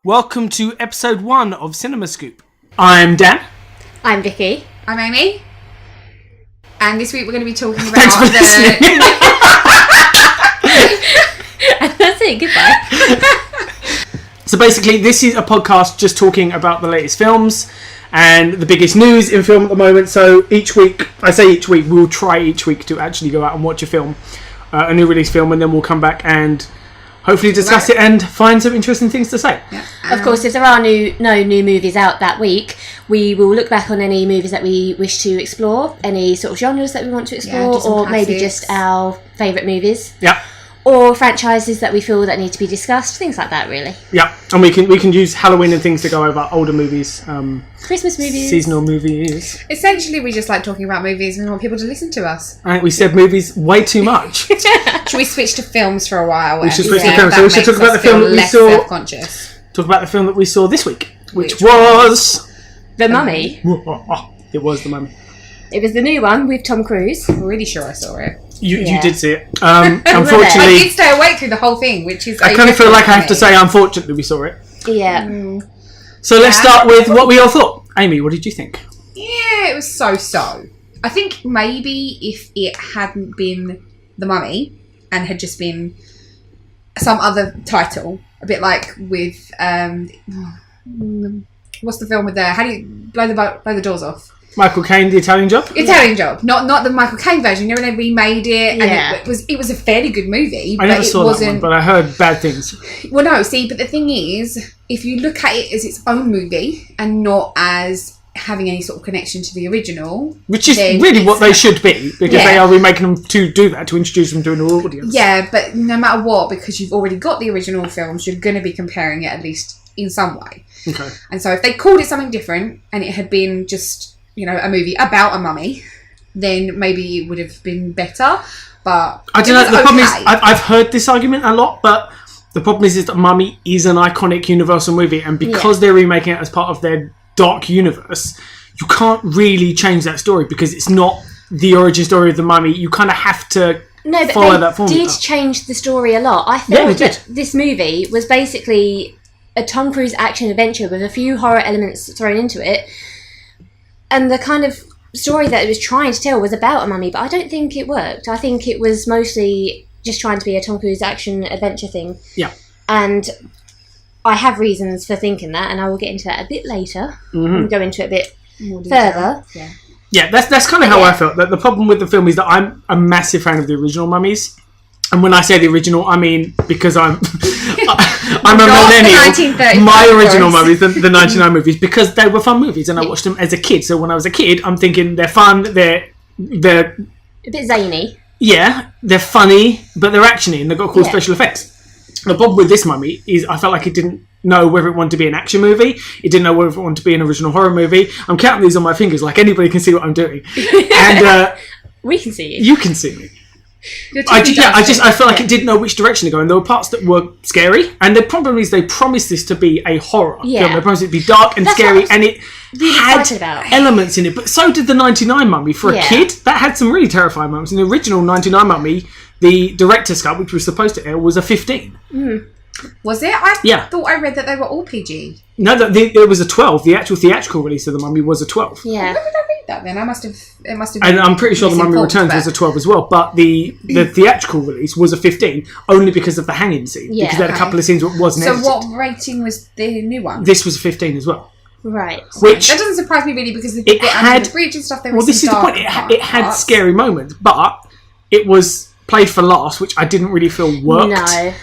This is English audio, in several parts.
Welcome to episode 1 of CinemaScoop. I'm Dan. I'm Vicky. I'm Amy. And this week we're going to be talking about Thanks for listening. And that's it, goodbye. So basically, this is a podcast just talking about the latest films and the biggest news in film at the moment. So each week, we'll try each week to actually go out and watch a film, a new release film, and then we'll come back and hopefully discuss it and find some interesting things to say. Yeah. Of course, if there are no new movies out that week, we will look back on any movies that we wish to explore, any sort of genres that we want to explore, or maybe just our favourite movies. Yeah. Or franchises that we feel that need to be discussed, things like that, really. Yeah, and we can use Halloween and things to go over older movies, Christmas movies, seasonal movies. Essentially, we just like talking about movies and we want people to listen to us. I think we said movies way too much. Should we switch to films for a while? We should switch to films. So we should talk about the film that we saw. Self-conscious. Talk about the film that we saw this week, which was The Mummy. It was The Mummy. It was the new one with Tom Cruise. I'm really sure I saw it. You did see it. Unfortunately, I did stay awake through the whole thing, which is. I kind of feel like I have to say, unfortunately, we saw it. Yeah. So let's start with what we all thought. Amy, what did you think? Yeah, it was so-so. I think maybe if it hadn't been The Mummy and had just been some other title, a bit like with what's the film with how do you blow the doors off? Michael Caine, The Italian Job? Italian Job. Not the Michael Caine version. You know when they remade it? Yeah. And it was a fairly good movie. I never saw that one, but I heard bad things. Well, no, see, but the thing is, if you look at it as its own movie and not as having any sort of connection to the original... Which is really what they should be, because they are remaking them to do that, to introduce them to a new audience. Yeah, but no matter what, because you've already got the original films, you're going to be comparing it at least in some way. Okay. And so if they called it something different and it had been just... a movie about a mummy, then maybe it would have been better. But I don't know. The problem is, I've heard this argument a lot, but the problem is that Mummy is an iconic Universal movie, and because they're remaking it as part of their dark universe, you can't really change that story because it's not the origin story of the Mummy. You kind of have to follow that formula. Did change the story a lot. I thought that this movie was basically a Tom Cruise action adventure with a few horror elements thrown into it. And the kind of story that it was trying to tell was about a mummy, but I don't think it worked. I think it was mostly just trying to be a Tom Cruise action adventure thing. Yeah. And I have reasons for thinking that, and I will get into that a bit later. And go into it a bit further. Yeah, that's kind of how I felt. The problem with the film is that I'm a massive fan of the original Mummies. And when I say the original, I mean because I'm a millennial. My original movies, the 99 movies, because they were fun movies and I watched them as a kid. So when I was a kid, I'm thinking they're fun, they're a bit zany. Yeah, they're funny, but they're actiony and they've got cool special effects. The problem with this Mummy is I felt like it didn't know whether it wanted to be an action movie. It didn't know whether it wanted to be an original horror movie. I'm counting these on my fingers, like anybody can see what I'm doing. And we can see you. You can see me. I felt like it didn't know which direction to go, and there were parts that were scary. And the problem is they promised this to be a horror film. They promised it to be dark and scary, and it had elements in it. But so did the 99 Mummy for a kid. That had some really terrifying moments. In the original 99 Mummy, the director's cut, which was supposed to air, was a 15. Was it? I thought I read that they were all PG. No, it was a 12. The actual theatrical release of the Mummy was a 12. Yeah. Where did I read that then? It must have been. And I'm pretty sure the Mummy Returns was a 12 as well. But the theatrical release was a 15 only because of the hanging scene. Yeah, because there had a couple of scenes where it wasn't edited. So what rating was the new one? This was a 15 as well. Right. Which that doesn't surprise me really because it had the bridge and stuff. Well, this is the point. It had scary moments, but it was played for laughs, which I didn't really feel worked. No.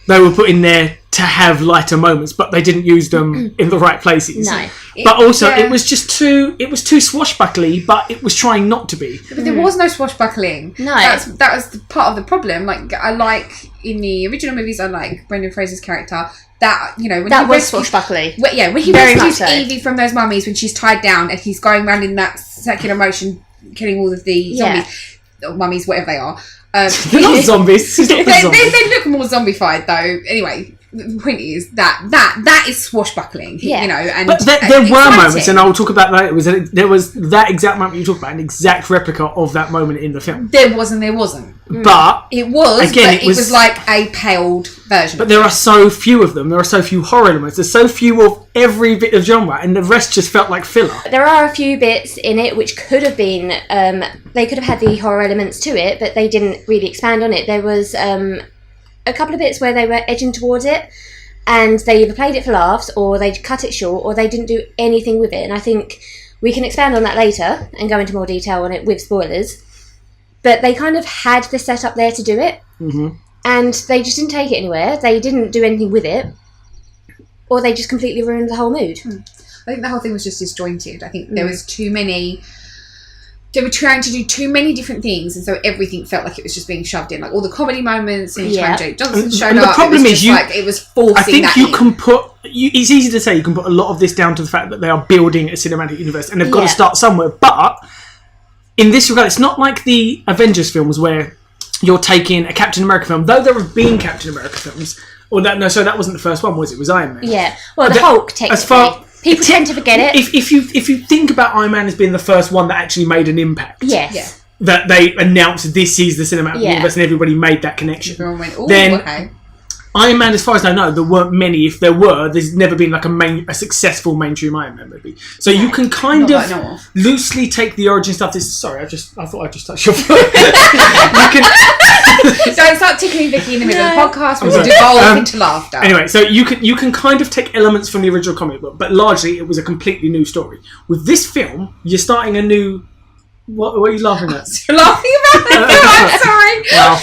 They were put in there to have lighter moments, but they didn't use them in the right places. No. But also, it was just too swashbuckly, but it was trying not to be. But there was no swashbuckling. No. That was the part of the problem. Like, I like, in the original movies, I like Brendan Fraser's character. That, when that was swashbuckly. When he rescues Evie from those mummies when she's tied down and he's going around in that circular motion, killing all of the zombies, or mummies, whatever they are. They're not zombies. They look more zombified though. Anyway, the point is that is swashbuckling, you know. And but there were moments, and I'll talk about that later. There was that exact moment you talk about, an exact replica of that moment in the film. There wasn't. But it was. Again, but it was like a paled version. But there are so few of them. There are so few horror elements. There's so few of every bit of genre, and the rest just felt like filler. There are a few bits in it which could have been. They could have had the horror elements to it, but they didn't really expand on it. There was a couple of bits where they were edging towards it, and they either played it for laughs, or they cut it short, or they didn't do anything with it. And I think we can expand on that later and go into more detail on it with spoilers. But they kind of had the setup there to do it, and they just didn't take it anywhere. They didn't do anything with it, or they just completely ruined the whole mood. I think the whole thing was just disjointed. I think there was too many. They were trying to do too many different things, and so everything felt like it was just being shoved in. Like all the comedy moments, and Jake Johnson showed up. The problem is, it was forcing. I think that you in. can put. It's easy to say you can put a lot of this down to the fact that they are building a cinematic universe, and they've got to start somewhere. But in this regard, it's not like the Avengers films where you're taking a Captain America film, though there have been Captain America films. Or that that wasn't the first one, was it? It was Iron Man. Yeah. Well, the Hulk technically. People tend to forget it. If you think about Iron Man as being the first one that actually made an impact, that they announced this is the cinematic universe, and everybody made that connection. Everyone went, "Ooh, then okay." Iron Man, as far as I know, there weren't many. If there were, there's never been like a successful mainstream Iron Man movie. So you can kind of loosely take the origin stuff. Sorry, I thought I just touched your foot. You can. Don't start tickling Vicky in the middle of the podcast. We'll devolve into laughter. Anyway, so you can kind of take elements from the original comic book, but largely it was a completely new story. With this film, you're starting a new. What are you laughing at? You're laughing about it. I'm sorry. Well,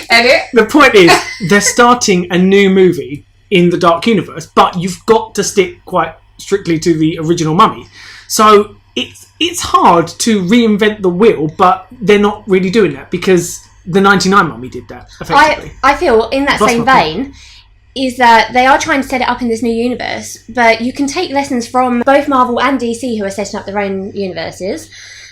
edit. The point is, they're starting a new movie in the Dark Universe, but you've got to stick quite strictly to the original Mummy. So it's hard to reinvent the wheel, but they're not really doing that because the 99 Mummy did that, effectively. I feel, in that same vein, is that they are trying to set it up in this new universe, but you can take lessons from both Marvel and DC who are setting up their own universes.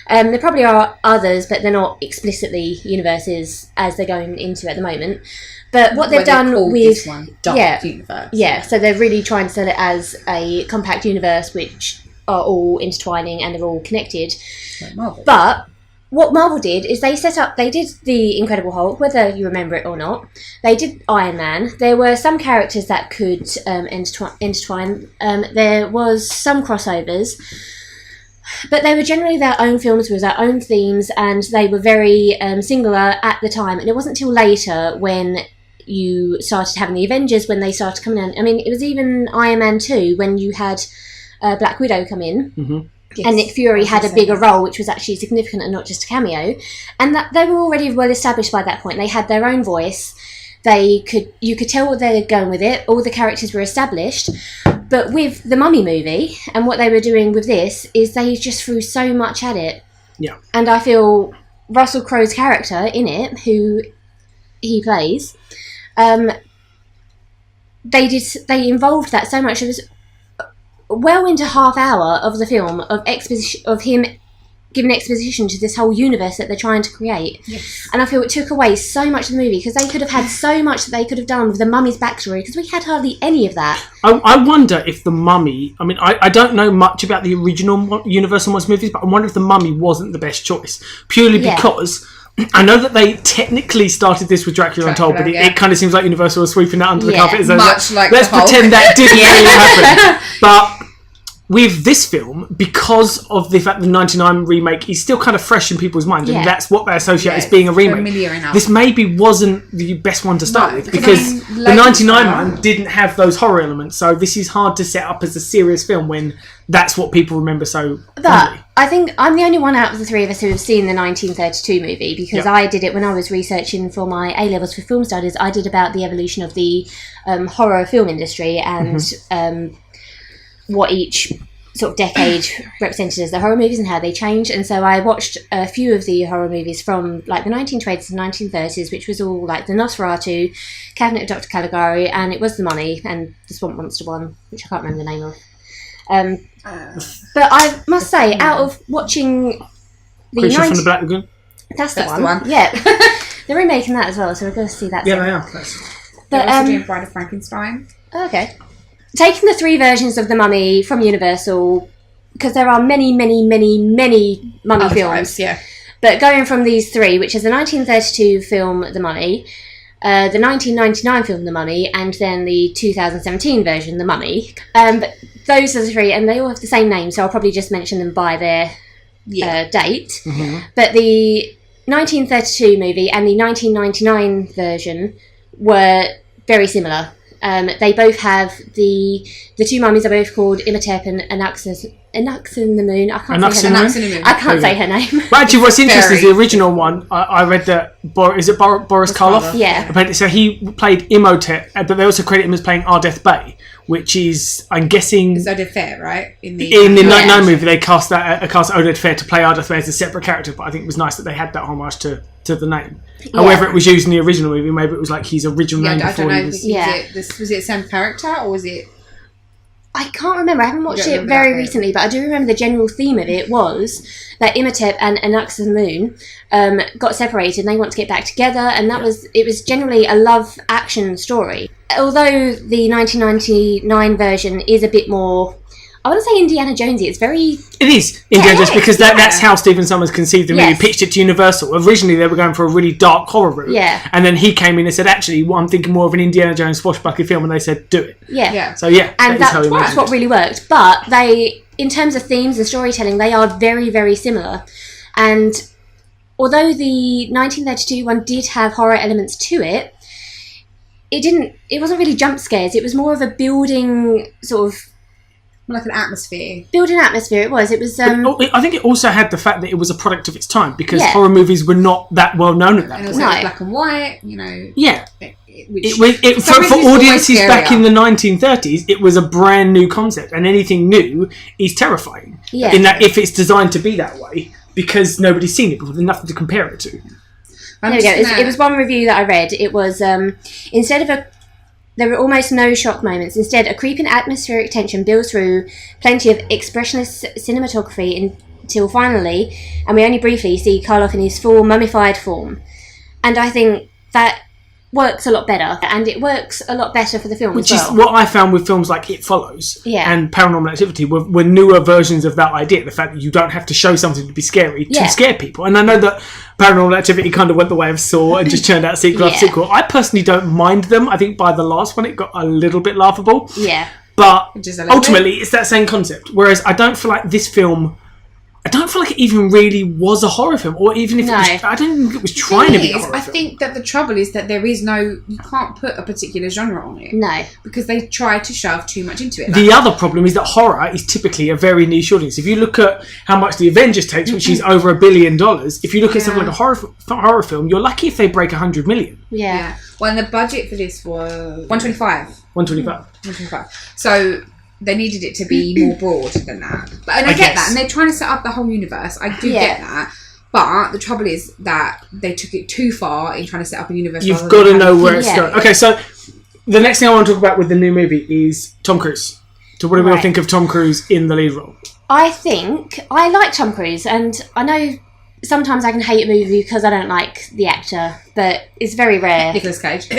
There probably are others, but they're not explicitly universes as they're going into at the moment. But what they've done with this one, Dark Universe. Yeah, so they're really trying to sell it as a compact universe which are all intertwining and they're all connected. Like Marvel. But what Marvel did is they did the Incredible Hulk, whether you remember it or not. They did Iron Man. There were some characters that could intertwine. There was some crossovers. But they were generally their own films with their own themes, and they were very singular at the time. And it wasn't until later when you started having the Avengers, when they started coming in. I mean, it was even Iron Man 2 when you had Black Widow come in. Mm-hmm. Yes, and Nick Fury had a bigger role, which was actually significant and not just a cameo. And that they were already well established by that point. They had their own voice. You could tell what they were going with it. All the characters were established. But with the Mummy movie, and what they were doing with this, is they just threw so much at it. Yeah. And I feel Russell Crowe's character in it, who he plays, they involved that so much. It was well into half hour of the film of exposition of him giving exposition to this whole universe that they're trying to create. Yes. And I feel it took away so much of the movie, because they could have had so much that they could have done with the Mummy's backstory, because we had hardly any of that. I wonder if the Mummy, I mean, I don't know much about the original Universal Monsters movies, but I wonder if the Mummy wasn't the best choice, purely because I know that they technically started this with Dracula Untold, but it kind of seems like Universal was sweeping that under the carpet. Much like let's pretend that didn't really happen. But with this film, because of the fact the 99 remake is still kind of fresh in people's minds, and that's what they associate as being a remake, this maybe wasn't the best one to start with, because the 99 one didn't have those horror elements, so this is hard to set up as a serious film when that's what people remember so fondly. I think I'm the only one out of the three of us who have seen the 1932 movie, because I did it when I was researching for my A-levels for film studies. I did about the evolution of the horror film industry and what each sort of decade represented as the horror movies and how they changed. And so I watched a few of the horror movies from like the 1920s and 1930s, which was all like the Nosferatu, Cabinet of Dr. Caligari, and it was The Mummy, and the Swamp Monster one, which I can't remember the name of. But I must say, out of watching the Creature from the Black Lagoon? That's the one. Yeah. They're remaking that as well, so we're going to see that soon. Yeah, they are. They're also doing Bride of Frankenstein. Okay. Taking the 3 versions of The Mummy from Universal, because there are many, many, many, many Mummy films. Yeah. But going from these 3, which is the 1932 film The Mummy, the 1999 film The Mummy, and then the 2017 version The Mummy. But those are the 3, and they all have the same name, so I'll probably just mention them by their date. Mm-hmm. But the 1932 movie and the 1999 version were very similar. They both have the 2 mummies are both called Imhotep and Anaxes in the Moon. I can't say her name. But actually, what's interesting is the original one. I read that. Is it Boris Karloff? Yeah. So he played Imhotep, but they also credit him as playing Ardeth Bay, which is, I'm guessing, it's Oded Fair, right? In the 99 movie, they cast Oded Fair to play Ardeth Bay as a separate character. But I think it was nice that they had that homage to the name. Yeah. However, it was used in the original movie. Maybe it was like his original name before he was. Was it the same character or was it? I can't remember. I haven't watched it very recently, but I do remember the general theme of it was that Imhotep and Anaxes in the Moon got separated and they want to get back together, and it was generally a love action story. Although the 1999 version is a bit more, I want to say Indiana Jonesy. It is Indiana Jones because that's how Stephen Sommers conceived the movie. He pitched it to Universal. Originally, they were going for a really dark horror route. Yeah. And then he came in and said, actually, I'm thinking more of an Indiana Jones swashbuckling film, and they said, do it. Yeah. So, yeah. And that's what really worked. But in terms of themes and storytelling, they are very, very similar. And although the 1932 one did have horror elements to it, it wasn't really jump scares. It was more of a building sort of, like an atmosphere. Building atmosphere, it was. I think it also had the fact that it was a product of its time because horror movies were not that well known at that point. And also black and white, Yeah. For audiences back in the 1930s, it was a brand new concept, and anything new is terrifying. Yeah. In that, if it's designed to be that way, because nobody's seen it before, there's nothing to compare it to. There we go. It was one review that I read. It was there were almost no shock moments. Instead, a creeping atmospheric tension builds through plenty of expressionist cinematography until finally, and we only briefly see Karloff in his full mummified form. And I think that works a lot better, and it works a lot better for the film Which as well. is what I found with films like It Follows and Paranormal Activity were newer versions of that idea, the fact that you don't have to show something to be scary to scare people. And I know that Paranormal Activity kind of went the way of Saw and just turned out sequel after sequel. I personally don't mind them. I think by the last one it got a little bit laughable. Yeah. But ultimately it's that same concept. Whereas I don't feel like this film... I don't feel like it even really was a horror film, or even if it was, I don't think it was trying to be a horror film. I think that the trouble is that you can't put a particular genre on it. No. Because they try to shove too much into it. The other problem is that horror is typically a very niche audience. If you look at how much The Avengers takes, which is over $1 billion, if you look at something like a horror film, you're lucky if they break 100 million. Yeah. Well, and the budget for this was 125. 125. So... they needed it to be more broad than that. And I get that. And they're trying to set up the whole universe. I do get that. But the trouble is that they took it too far in trying to set up a universe. You've got to know where it's going. Okay, so the next thing I want to talk about with the new movie is Tom Cruise. So what do we all think of Tom Cruise in the lead role? I like Tom Cruise, and I know sometimes I can hate a movie because I don't like the actor, but it's very rare. Nicolas Cage. I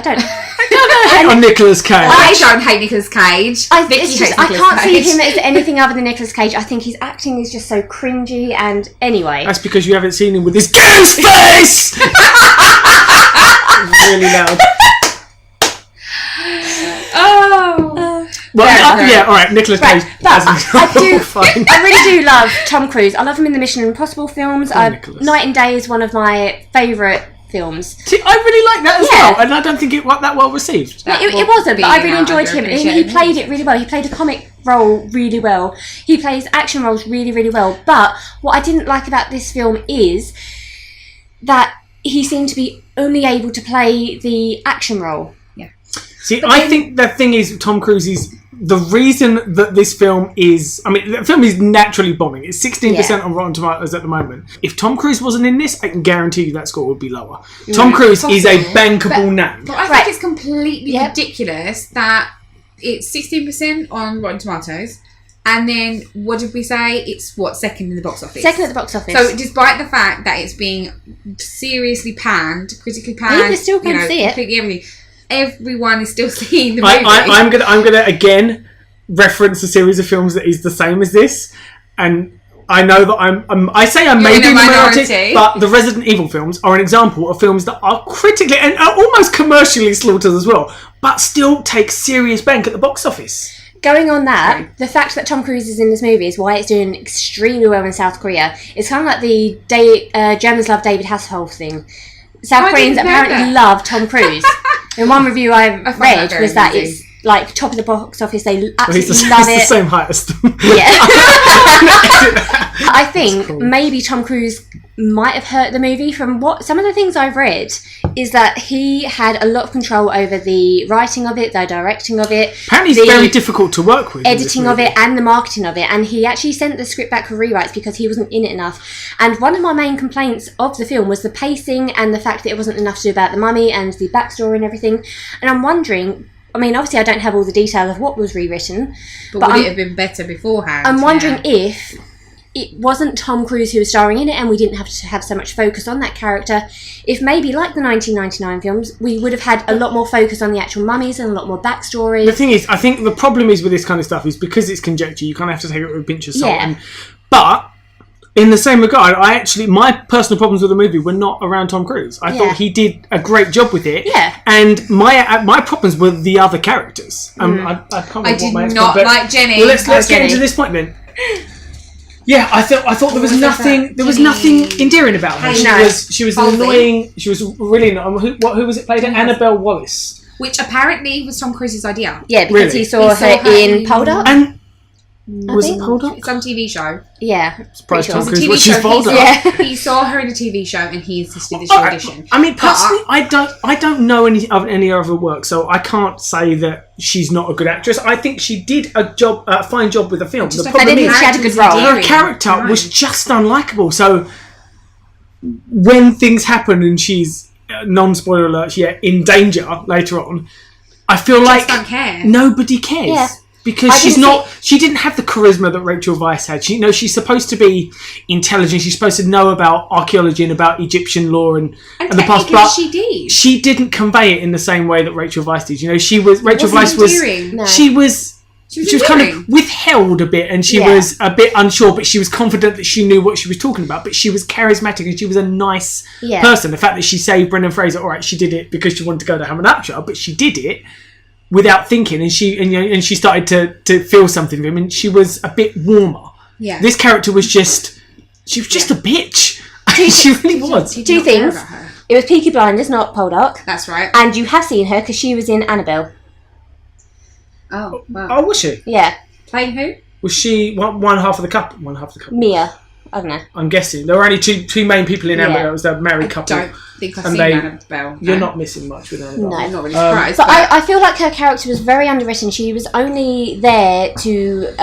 don't hate on Nicolas Cage. I don't hate Nicolas Cage. I can't see him as anything other than Nicolas Cage. I think his acting is just so cringy, and anyway. That's because you haven't seen him with his goose face! Really loud. Well, all right, Nicolas Cage. But I really do love Tom Cruise. I love him in the Mission Impossible films. Night and Day is one of my favourite films. See, I really like that as well, and I don't think it was that well received. It wasn't, but I really enjoyed him. And he played it really well. He played a comic role really well. He plays action roles really, really well. But what I didn't like about this film is that he seemed to be only able to play the action role. Yeah. See, I think the thing is, Tom Cruise is... the reason that this film is... I mean, the film is naturally bombing. It's 16% on Rotten Tomatoes at the moment. If Tom Cruise wasn't in this, I can guarantee you that score would be lower. Tom Cruise is a bankable name. But I think it's completely ridiculous that it's 16% on Rotten Tomatoes. And then, what did we say? It's, second in the box office? Second at the box office. So, despite the fact that it's being seriously panned, critically panned... People still can see it. Completely everything... everyone is still seeing the movie. I'm gonna again reference a series of films that is the same as this, and I know that I say I may be in the minority, but the Resident Evil films are an example of films that are critically and are almost commercially slaughtered as well, but still take serious bank at the box office. Going on that, the fact that Tom Cruise is in this movie is why it's doing extremely well in South Korea. It's kind of like the Germans love David Hasselhoff thing. South Koreans apparently love Tom Cruise. In one review I read was that it's like top of the box office. They absolutely love it. It's the same height as them. Yeah. I think maybe Tom Cruise might have hurt the movie. From what some of the things I've read is that he had a lot of control over the writing of it, the directing of it. Apparently it's very difficult to work with. Editing of it and the marketing of it. And he actually sent the script back for rewrites because he wasn't in it enough. And one of my main complaints of the film was the pacing and the fact that it wasn't enough to do about the mummy and the backstory and everything. And I'm wondering, I mean, obviously I don't have all the detail of what was rewritten. But would it have been better beforehand? I'm wondering if it wasn't Tom Cruise who was starring in it and we didn't have to have so much focus on that character, if maybe like the 1999 films, we would have had a lot more focus on the actual mummies and a lot more backstory. The thing is, I think the problem is with this kind of stuff is because it's conjecture, you kind of have to take it with a pinch of salt. Yeah. But in the same regard, my personal problems with the movie were not around Tom Cruise. I thought he did a great job with it. Yeah. And my problems were the other characters. I did not like Jenny. Well, let's get into this point then. Yeah, I thought there was nothing endearing about her. She was annoying. She was really annoying. Who was it played? Annabelle Wallace. Which apparently was Tom Cruise's idea. Yeah, because he saw her in Poldark. And was it Poldark? Some TV show. Yeah. Surprised Tom It was a Cruise TV watches show. Poldark. He saw her in a TV show and he insisted that she audition. I mean, personally, I don't know any of her work, so I can't say that she's not a good actress. I think she did a fine job with the film. The problem is, she had a good role. her character was just unlikable. So when things happen and she's non-spoiler alert, in danger later on, I feel like don't care. Nobody cares. Yeah. Because she didn't have the charisma that Rachel Weisz had. She's supposed to be intelligent. She's supposed to know about archaeology and about Egyptian law and the past. But she didn't convey it in the same way that Rachel Weisz did. Rachel Weisz was kind of withheld a bit, and she was a bit unsure, but she was confident that she knew what she was talking about. But she was charismatic and she was a nice person. The fact that she saved Brendan Fraser, all right, she did it because she wanted to go to Hamanapsha, but she did it without thinking, and she started to feel something for him, and she was a bit warmer. Yeah. This character was just a bitch. She really was. Two things. It was Peaky Blinders, not Poldark. That's right. And you have seen her because she was in Annabelle. Oh, wow. Oh, was she? Yeah. Playing who? Was she one half of the couple? Mia. I don't know. I'm guessing. There were only two main people in Annabelle. It was the married couple. I don't think I've seen Annabelle. You're not missing much with Annabelle. No. I'm not really surprised. But I feel like her character was very underwritten. She was only there to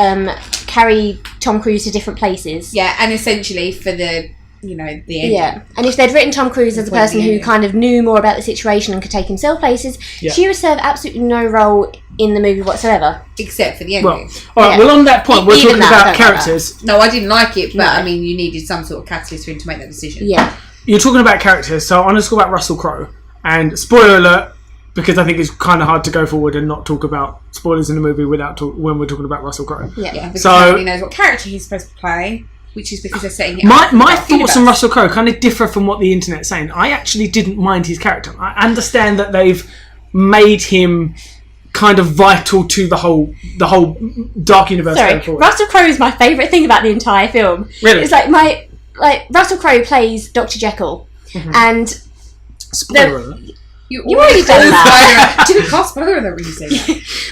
carry Tom Cruise to different places. Yeah, and essentially for the end. Yeah, and if they'd written Tom Cruise as a person who kind of knew more about the situation and could take himself places, she would serve absolutely no role in the movie whatsoever. Except for the ending. Well, on that point, we're talking about characters. No, I didn't like it, but I mean, you needed some sort of catalyst for him to make that decision. Yeah. You're talking about characters, so I'm going to talk about Russell Crowe. And spoiler alert, because I think it's kind of hard to go forward and not talk about spoilers in the movie when we're talking about Russell Crowe. Yeah, because nobody knows what character he's supposed to play. Which is because they're setting it up. My thoughts on Russell Crowe kind of differ from what the internet's saying. I actually didn't mind his character. I understand that they've made him kind of vital to the whole Dark Universe. Sorry, Russell Crowe is my favourite thing about the entire film. Really? It's like Russell Crowe plays Dr. Jekyll, and spoiler alert. You already done that. Didn't cost spoiler the reason.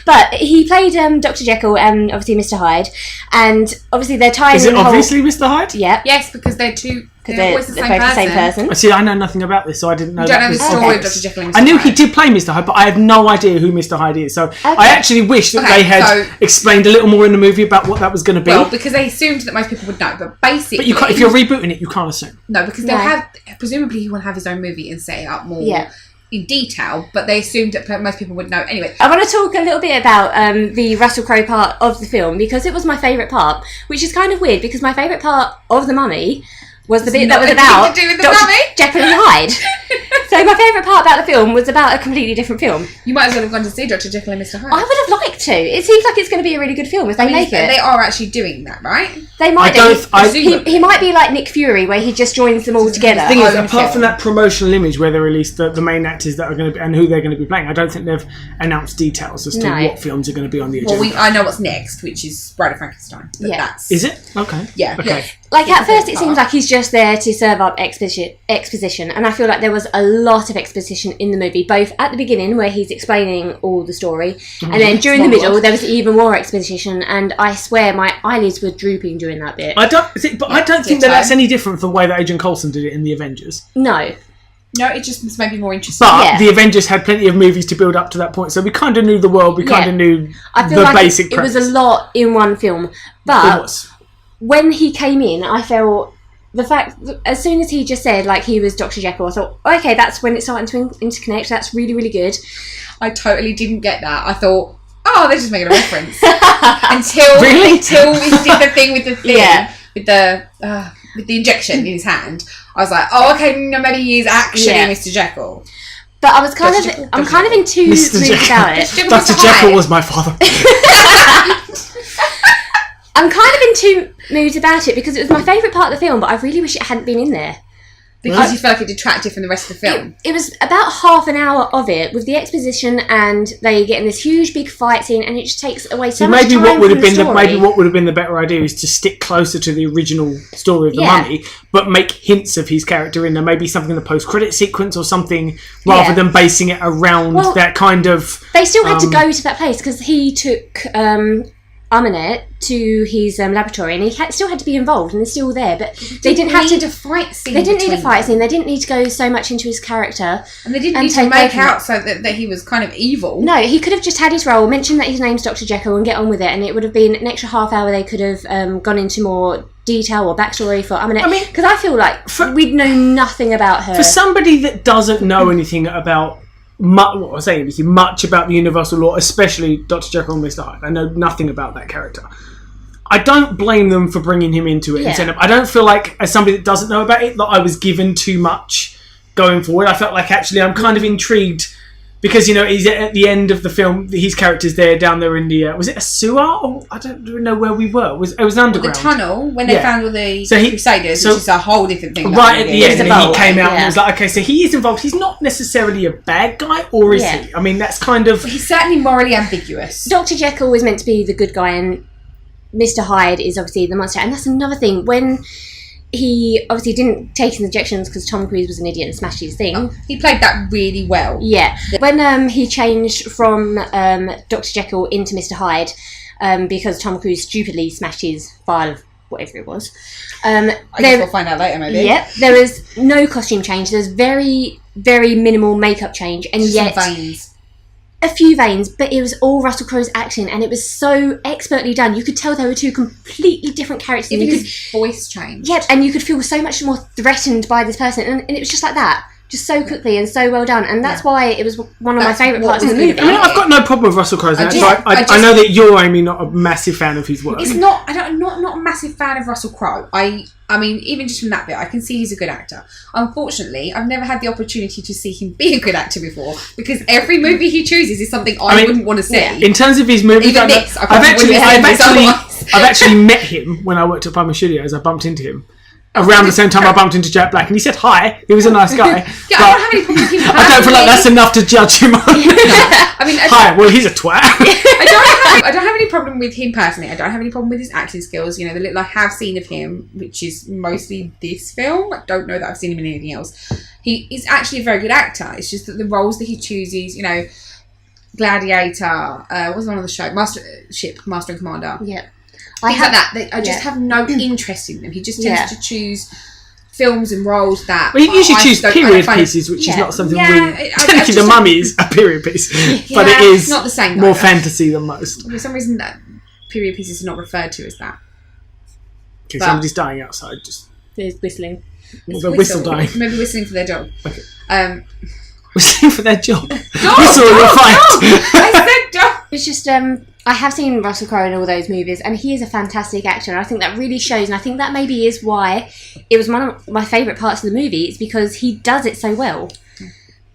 But he played Dr. Jekyll and obviously Mr. Hyde, and obviously they're tying. Is it obviously Mr. Hyde? Yeah. Yes, because they're two. They're always the same person. See, I know nothing about this, so I didn't know. You don't know the story of Dr. Jekyll and Mr. Hyde. I knew he did play Mr. Hyde, but I have no idea who Mr. Hyde is. So I actually wish that they had explained a little more in the movie about what that was going to be. Well, because they assumed that most people would know, but basically, but if you're rebooting it, you can't assume. No, because they'll have presumably he will have his own movie and set it up more. Yeah. In detail, but they assumed that most people would know. Anyway, I want to talk a little bit about the Russell Crowe part of the film because it was my favourite part, which is kind of weird because my favourite part of The Mummy was the bit that was about Dr. Jekyll and Hyde. So my favourite part about the film was about a completely different film. You might as well have gone to see Dr. Jekyll and Mr. Hyde. I would have liked to. It seems like it's going to be a really good film if they make it. They are actually doing that, right? They might he might be like Nick Fury, where he just joins them all together. The thing is, apart from that promotional image where they released the main actors that are going to be and who they're going to be playing, I don't think they've announced details as to what films are going to be on the agenda. Well, I know what's next, which is Bride of Frankenstein. Is it? Okay. Yeah. Okay. Like at first, it seems like he's just there to serve up exposition, and I feel like there was a lot of exposition in the movie, both at the beginning where he's explaining all the story, and then during the middle there was even more exposition, and I swear my eyelids were drooping during that bit. I don't think that's any different from the way that Agent Coulson did it in the Avengers. No, it just was maybe more interesting. But the Avengers had plenty of movies to build up to that point, so we kind of knew the world. We kind of knew the basic premise. It was a lot in one film, but when he came in, I felt the fact that as soon as he just said like he was Dr. Jekyll, I thought, okay, that's when it's starting to interconnect. That's really, really good. I totally didn't get that. I thought, they're just making a reference until he did the thing with the with the injection in his hand. I was like, okay, no, maybe he is actually Mr. Jekyll. But I was kind of in two moods about it. Dr. Jekyll was my father. I'm kind of in two moods about it because it was my favourite part of the film, but I really wish it hadn't been in there. Because you felt like it detracted from the rest of the film. It was about half an hour of it with the exposition, and they get in this huge big fight scene, and it just takes away so much time from the story. Maybe what would have been the better idea is to stick closer to the original story of the Mummy, but make hints of his character in there. Maybe something in the post-credit sequence or something, rather than basing it around that kind of. They still had to go to that place because he took Aminet to his laboratory, and he still had to be involved, and they're still there. But they didn't have to fight scene. They didn't need a fight scene. They didn't need to go so much into his character, and they didn't need to make out so that he was kind of evil. No, he could have just had his role, mentioned that his name's Dr. Jekyll, and get on with it, and it would have been an extra half hour. They could have gone into more detail or backstory for Aminet. I mean, because I feel like we'd know nothing about her. For somebody that doesn't know anything about. Much about the Universal Law, especially Dr. Jekyll and Mr. Hyde. I know nothing about that character. I don't blame them for bringing him into it. I don't feel like, as somebody that doesn't know about it, that I was given too much going forward. I felt like actually I'm kind of intrigued because, he's at the end of the film, his character's there down there in the, was it a sewer? Or I don't even know where we were. It was an underground. The tunnel, when they found all the Crusaders, which is a whole different thing. Right at the end, and he came out and was like, okay, so he is involved. He's not necessarily a bad guy, or is he? I mean, that's kind of... He's certainly morally ambiguous. Dr. Jekyll is meant to be the good guy, and Mr. Hyde is obviously the monster. And that's another thing. When he obviously didn't take his injections because Tom Cruise was an idiot and smashed his thing. He played that really well. Yeah. When he changed from Dr. Jekyll into Mr. Hyde because Tom Cruise stupidly smashed his vial of whatever it was. I guess we'll find out later, maybe. Yep. There was no costume change. There's very, very minimal makeup change. And just some veins. A few veins, but it was all Russell Crowe's acting, and it was so expertly done. You could tell they were two completely different characters. Even his voice changed. Yeah, and you could feel so much more threatened by this person, and it was just like that. Just so quickly and so well done, and that's why it was one of my favourite parts of the movie. I mean, I've got no problem with Russell Crowe's acting. I know that you're, Amy, not a massive fan of his work. It's not. I'm not a massive fan of Russell Crowe. I mean, even just from that bit, I can see he's a good actor. Unfortunately, I've never had the opportunity to see him be a good actor before because every movie he chooses is something I wouldn't want to see. Yeah. In terms of his movies, even this, I've actually met him when I worked at Palmer Studios. I bumped into him. Around the same time I bumped into Jack Black, and he said hi. He was a nice guy. Yeah, I don't have any problem with him personally. I don't feel like that's enough to judge him on. I mean, hi, well, he's a twat. I don't have any problem with him personally. I don't have any problem with his acting skills. The little I have seen of him, which is mostly this film. I don't know that I've seen him in anything else. He is actually a very good actor. It's just that the roles that he chooses, Gladiator, what was one of the show? Master and Commander. Yeah. Things like that. I just have no interest in them. He just tends to choose films and roles that... Well, he usually chooses period pieces, which is not something we... Technically, The Mummy is a period piece, but it is not the same, more fantasy than most. For some reason, that period pieces are not referred to as that. Okay, somebody's dying outside. Just there's whistling. The whistle dying. Maybe whistling for their dog. Okay. Whistling for their job. Dog! Whistle, you're fine. I said dog! It's just, I have seen Russell Crowe in all those movies, and he is a fantastic actor, and I think that really shows, and I think that maybe is why it was one of my favourite parts of the movie, is because he does it so well.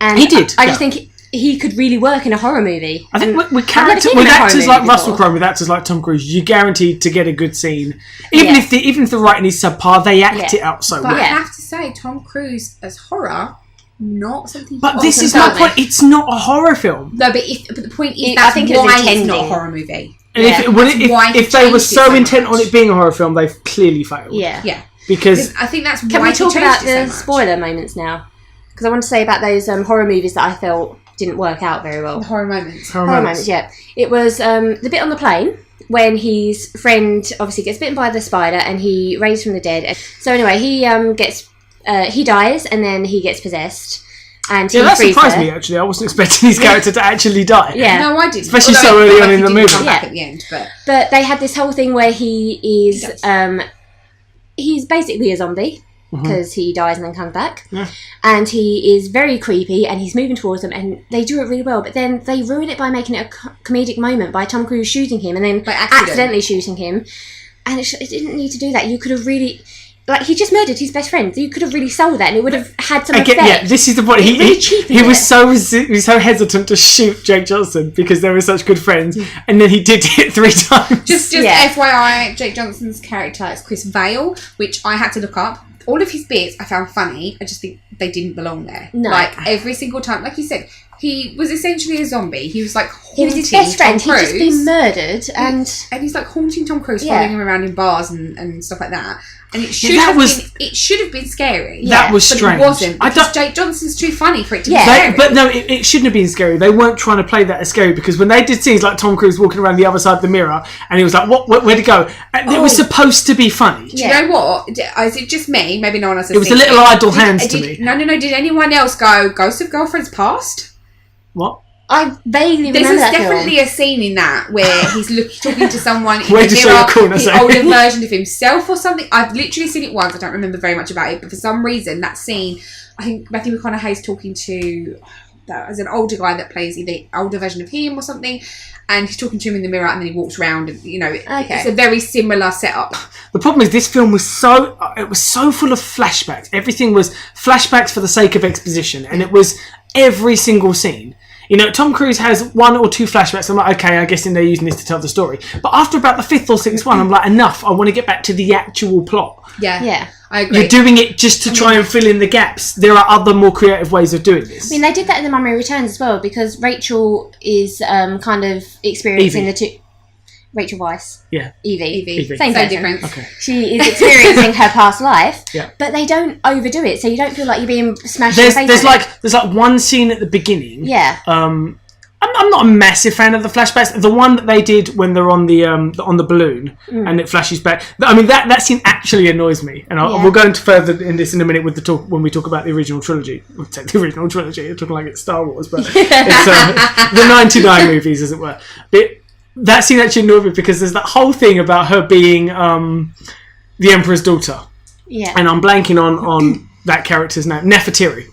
And he did. I just think he could really work in a horror movie. I think with actors like Russell Crowe, with actors like Tom Cruise, you're guaranteed to get a good scene. Even if the writing is subpar, they act it out so well. But I have to say, Tom Cruise as horror, not something. But this is my point. It's not a horror film. No, but the point is that's why it's not a horror movie. And if they were so intent on it being a horror film, they've clearly failed. Yeah. Because I think that's why. Can we talk about the spoiler moments now? Because I want to say about those horror movies that I felt didn't work out very well. The horror moments. Horror moments, yeah. It was the bit on the plane when his friend obviously gets bitten by the spider and he raised from the dead. So anyway, he he dies and then he gets possessed. And that surprised me, actually. I wasn't expecting his character to actually die. Yeah. No, I didn't. Especially so early on in the movie. Back at the end, but they had this whole thing where he is he's basically a zombie. Because he dies and then comes back. Yeah. And he is very creepy and he's moving towards them and they do it really well. But then they ruin it by making it a comedic moment by Tom Cruise shooting him and then accidentally shooting him. And it didn't need to do that. You could have really... Like, he just murdered his best friend. You could have really sold that and it would have had some effect. Yeah, this is the point. He was so hesitant to shoot Jake Johnson because they were such good friends. And then he did it 3 times. Just FYI, Jake Johnson's character is Chris Vale, which I had to look up. All of his bits I found funny. I just think they didn't belong there. No. Like, every single time. Like you said, he was essentially a zombie. He was like haunting He was his best friend. Tom Cruise. He'd just been murdered. And he's like haunting Tom Cruise, following him around in bars and stuff like that. And it should have been scary. That was strange. But it wasn't. Because Jake Johnson's too funny for it to be scary. But no, it shouldn't have been scary. They weren't trying to play that as scary because when they did scenes like Tom Cruise walking around the other side of the mirror and he was like, where'd he go? And it was supposed to be funny. Do you know what? Is it just me? Maybe no one else has It was a little idle hands to me. No. Did anyone else go, Ghost of Girlfriend's Past? What? I vaguely remember that. There's definitely a scene in that where he's talking to someone in the mirror, the older version of himself or something. I've literally seen it once. I don't remember very much about it, but for some reason, that scene, I think Matthew McConaughey's talking to as an older guy that plays the older version of him or something, and he's talking to him in the mirror, and then he walks around, and it's a very similar setup. The problem is this film was so full of flashbacks. Everything was flashbacks for the sake of exposition, and it was every single scene. You know, Tom Cruise has 1 or 2 flashbacks. I'm like, okay, I guess they're using this to tell the story. But after about the 5th or 6th one, I'm like, enough. I want to get back to the actual plot. Yeah. I agree. You're doing it just to try and fill in the gaps. There are other more creative ways of doing this. I mean, they did that in The Mummy Returns as well because Rachel is kind of experiencing the two... Rachel Weisz. Yeah. Evie. Same difference. Okay. She is experiencing her past life, yeah. But they don't overdo it, so you don't feel like you're being smashed in the face. There's like one scene at the beginning. Yeah. I'm not a massive fan of the flashbacks. The one that they did when they're on the balloon and it flashes back. I mean that scene actually annoys me, and we'll go into further in this in a minute with the talk when we talk about the original trilogy. We'll take the original trilogy. We're talking like it's Star Wars, but it's the 99 movies, as it were. That scene actually annoyed me because there's that whole thing about her being the Emperor's daughter. Yeah. And I'm blanking on that character's name, Nefertiti.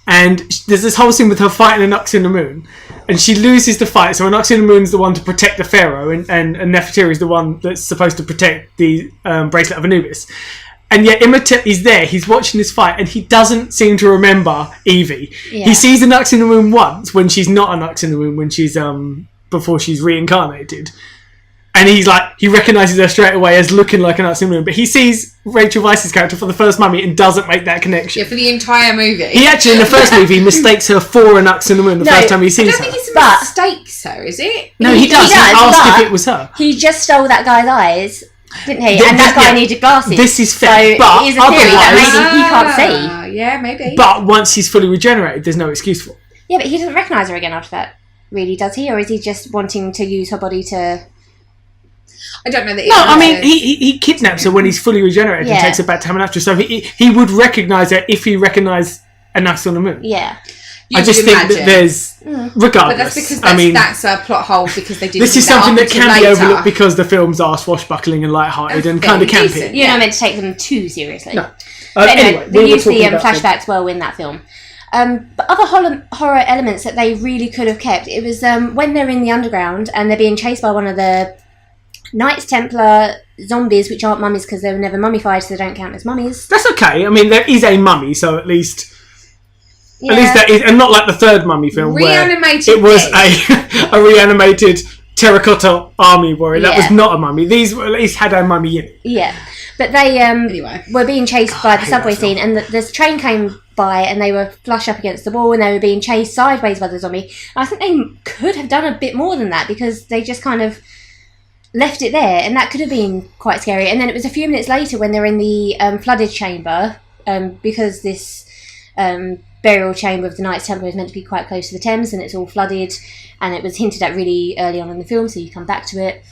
And there's this whole scene with her fighting an Ux in the Moon. And she loses the fight. So an Ux in the Moon's the one to protect the Pharaoh. And Nefertiti is the one that's supposed to protect the bracelet of Anubis. And yet Imhotep is there. He's watching this fight. And he doesn't seem to remember Evie. Yeah. He sees an Ux in the Moon once when she's not an Ux in the Moon. When she's... before she's reincarnated, and he recognises her straight away as looking like an Ux in the Moon, but he sees Rachel Weisz's character for the first Mummy and doesn't make that connection. Yeah, for the entire movie. He actually in the first movie mistakes her for an Ux in the Moon the first time he sees her. I don't think it's a mistake, so is it? No, he does. He asked if it was her. He just stole that guy's eyes, didn't he? And that guy needed glasses. This is fair, so but it is a theory that maybe he can't see. Yeah, maybe. But once he's fully regenerated, there's no excuse for it. Yeah, but he doesn't recognise her again after that. Really, does he, or is he just wanting to use her body to? I don't know that. No, I mean he kidnaps her when he's fully regenerated and takes her back to Hamanastra. So he would recognise her if he recognised an Ux on the Moon. Yeah. I just think that there's regardless. But that's because that's a plot hole because they didn't. This is something that can be overlooked because the films are swashbuckling and light-hearted and kind of campy. You're not meant to take them too seriously. No. But anyway, they use the flashbacks well in that film. But other horror elements that they really could have kept, it was when they're in the underground and they're being chased by one of the Knights Templar zombies, which aren't mummies because they were never mummified, so they don't count as mummies. That's okay. I mean, there is a mummy, so at least that is, and not like the third mummy film reanimated where it was a reanimated terracotta army warrior. That was not a mummy. These at least had a mummy in it. Yeah, but they were being chased by the subway scene, and this train came by, and they were flush up against the wall, and they were being chased sideways by the zombie. I think they could have done a bit more than that, because they just kind of left it there, and that could have been quite scary. And then it was a few minutes later when they're in the flooded chamber, because this burial chamber of the Knights Templar is meant to be quite close to the Thames, and it's all flooded, and it was hinted at really early on in the film, so you come back to it.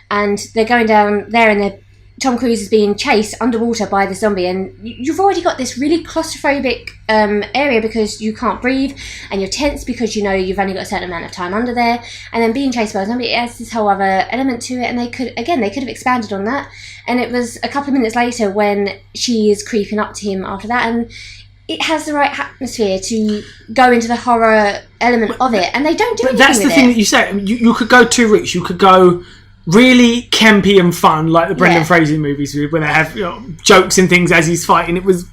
And they're going down there, and Tom Cruise is being chased underwater by the zombie, and you've already got this really claustrophobic area because you can't breathe, and you're tense because you know you've only got a certain amount of time under there, and then being chased by a zombie, it adds this whole other element to it, and they could have expanded on that. And it was a couple of minutes later when she is creeping up to him after that, and it has the right atmosphere to go into the horror element of it, and they don't do anything with it. That's the thing that you say. You could go two routes. You could go really campy and fun, like the Brendan Fraser movies, where they have jokes and things as he's fighting. It was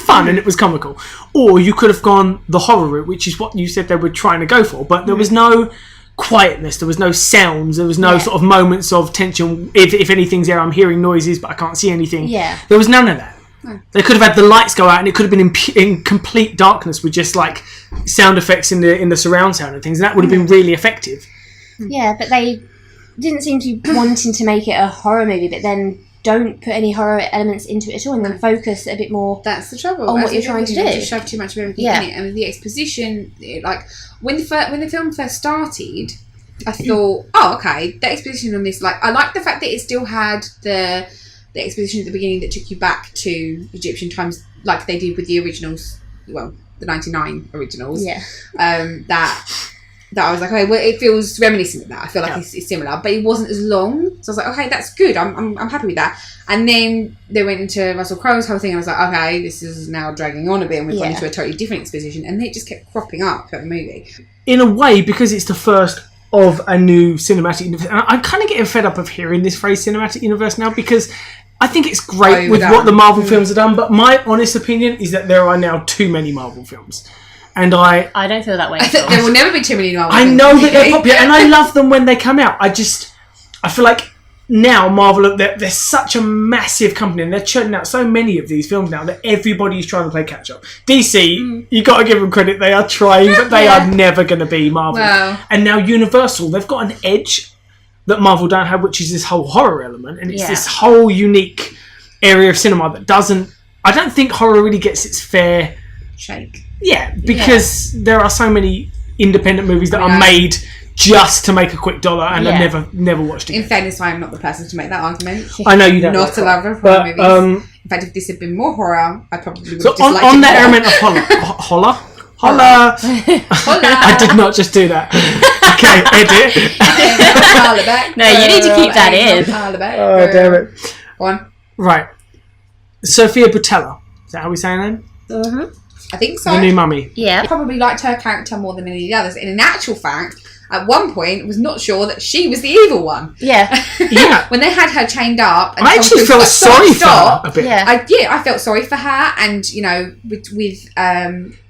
fun and it was comical. Or you could have gone the horror route, which is what you said they were trying to go for. But there was no quietness, there was no sounds, there was no sort of moments of tension. If anything's there, I'm hearing noises, but I can't see anything. Yeah. There was none of that. They could have had the lights go out, and it could have been in complete darkness with just like sound effects in the surround sound and things, and that would have been really effective. Yeah, but they didn't seem to be wanting to make it a horror movie, but then don't put any horror elements into it at all, and then focus a bit more. That's the trouble on what you're trying to do. Just shove too much of everything in it, and the exposition, like when the film first started, I thought, oh, okay, the exposition on this, like I like the fact that it still had the exposition at the beginning that took you back to Egyptian times, like they did with the originals, well, the 99 originals. Yeah. That I was like, okay, well, it feels reminiscent of that. I feel like it's similar, but it wasn't as long. So I was like, okay, that's good. I'm happy with that. And then they went into Russell Crowe's whole thing, and I was like, okay, this is now dragging on a bit, and we've gone into a totally different exposition, and it just kept cropping up throughout the movie. In a way, because it's the first of a new cinematic universe, and I'm kind of getting fed up of hearing this phrase "cinematic universe" now, because I think it's great with what the Marvel films have done, but my honest opinion is that there are now too many Marvel films. And I don't feel that way. There will never be too many Marvel films. I know that they're popular, and I love them when they come out. I feel like now Marvel, they're such a massive company, and they're churning out so many of these films now that everybody's trying to play catch up. DC, you got to give them credit; they are trying, but they are never going to be Marvel. Wow. And now Universal, they've got an edge that Marvel don't have, which is this whole horror element, and it's this whole unique area of cinema that doesn't. I don't think horror really gets its fair shake. Yeah, because there are so many independent movies that are made just to make a quick dollar, and are never watched again. In fairness, I am not the person to make that argument. I know you don't. Not a lover of horror movies. In fact, if this had been more horror, I probably would have disliked it on that more. element of holla. I did not just do that. Okay, edit. No, you need to keep that in. Oh, damn it. Go on. Right. Sophia Boutella. Is that how we say her name? Mm-hmm. I think so. The new mummy. Yeah. I probably liked her character more than any of the others. And in actual fact, at one point, was not sure that she was the evil one. Yeah. Yeah. When they had her chained up. And I actually felt sorry for her a bit. Yeah. I felt sorry for her. And, you know, with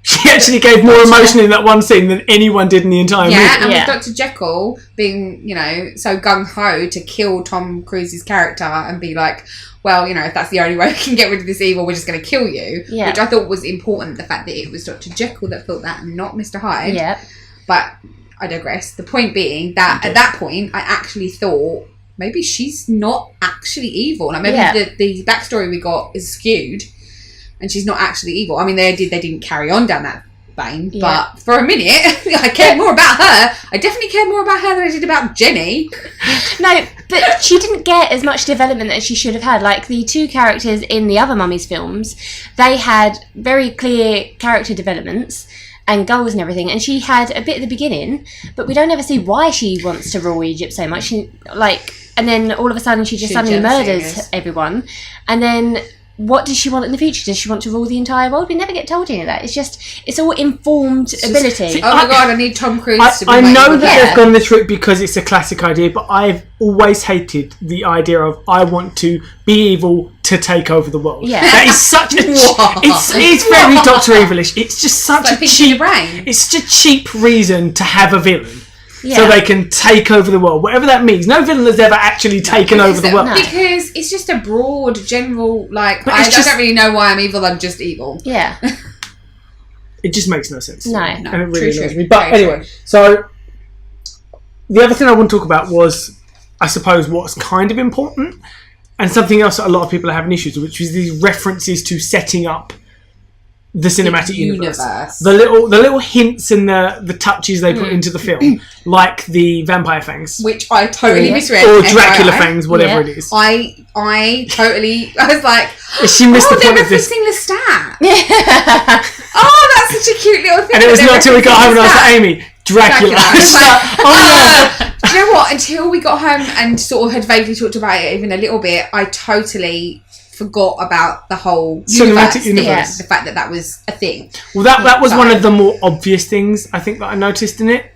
she actually gave more emotion in that one scene than anyone did in the entire movie. And with Dr. Jekyll being, you know, so gung-ho to kill Tom Cruise's character and be like, well, you know, if that's the only way we can get rid of this evil, we're just going to kill you. Yeah. Which I thought was important, the fact that it was Dr. Jekyll that felt that and not Mr. Hyde. Yeah. But I digress. The point being that at that point, I actually thought maybe she's not actually evil. Like maybe the backstory we got is skewed and she's not actually evil. I mean, they didn't carry on down that vein, but for a minute, I cared more about her. I definitely cared more about her than I did about Jenny. No, but she didn't get as much development as she should have had. Like the two characters in the other Mummies films, they had very clear character developments and goals and everything, and she had a bit at the beginning, but we don't ever see why she wants to rule Egypt so much. And then all of a sudden she just suddenly murders everyone, and then what does she want in the future? Does she want to rule the entire world? We never get told any of that. It's all informed ability. Oh my god, I need Tom Cruise to be I know that they've gone this route because it's a classic idea, but I've always hated the idea of I want to be evil to take over the world. Yeah. That is such a it's very Dr. Evilish. It's just such a cheap it's such a cheap reason to have a villain. Yeah. So they can take over the world, whatever that means. No villain has ever actually taken over the world. Because it's just a broad, general, like, I don't really know why I'm evil, I'm just evil. Yeah. It just makes no sense. No. And it really annoys me. But anyway, so the other thing I want to talk about was, I suppose, what's kind of important, and something else that a lot of people are having issues with, which is these references to setting up the cinematic universe. The little hints and the touches they put into the film, like the vampire fangs, which I totally misread, or Dracula fangs, whatever it is. I was like, she missed the point of this. They're referencing Lestat. Oh, that's such a cute little thing. And it was not until we got home and I was like, Amy, Dracula. I was like, oh no. Do you know what? Until we got home and sort of had vaguely talked about it even a little bit, I totally forgot about the whole cinematic universe. The fact that was a thing. Well, that was one of the more obvious things I think that I noticed in it.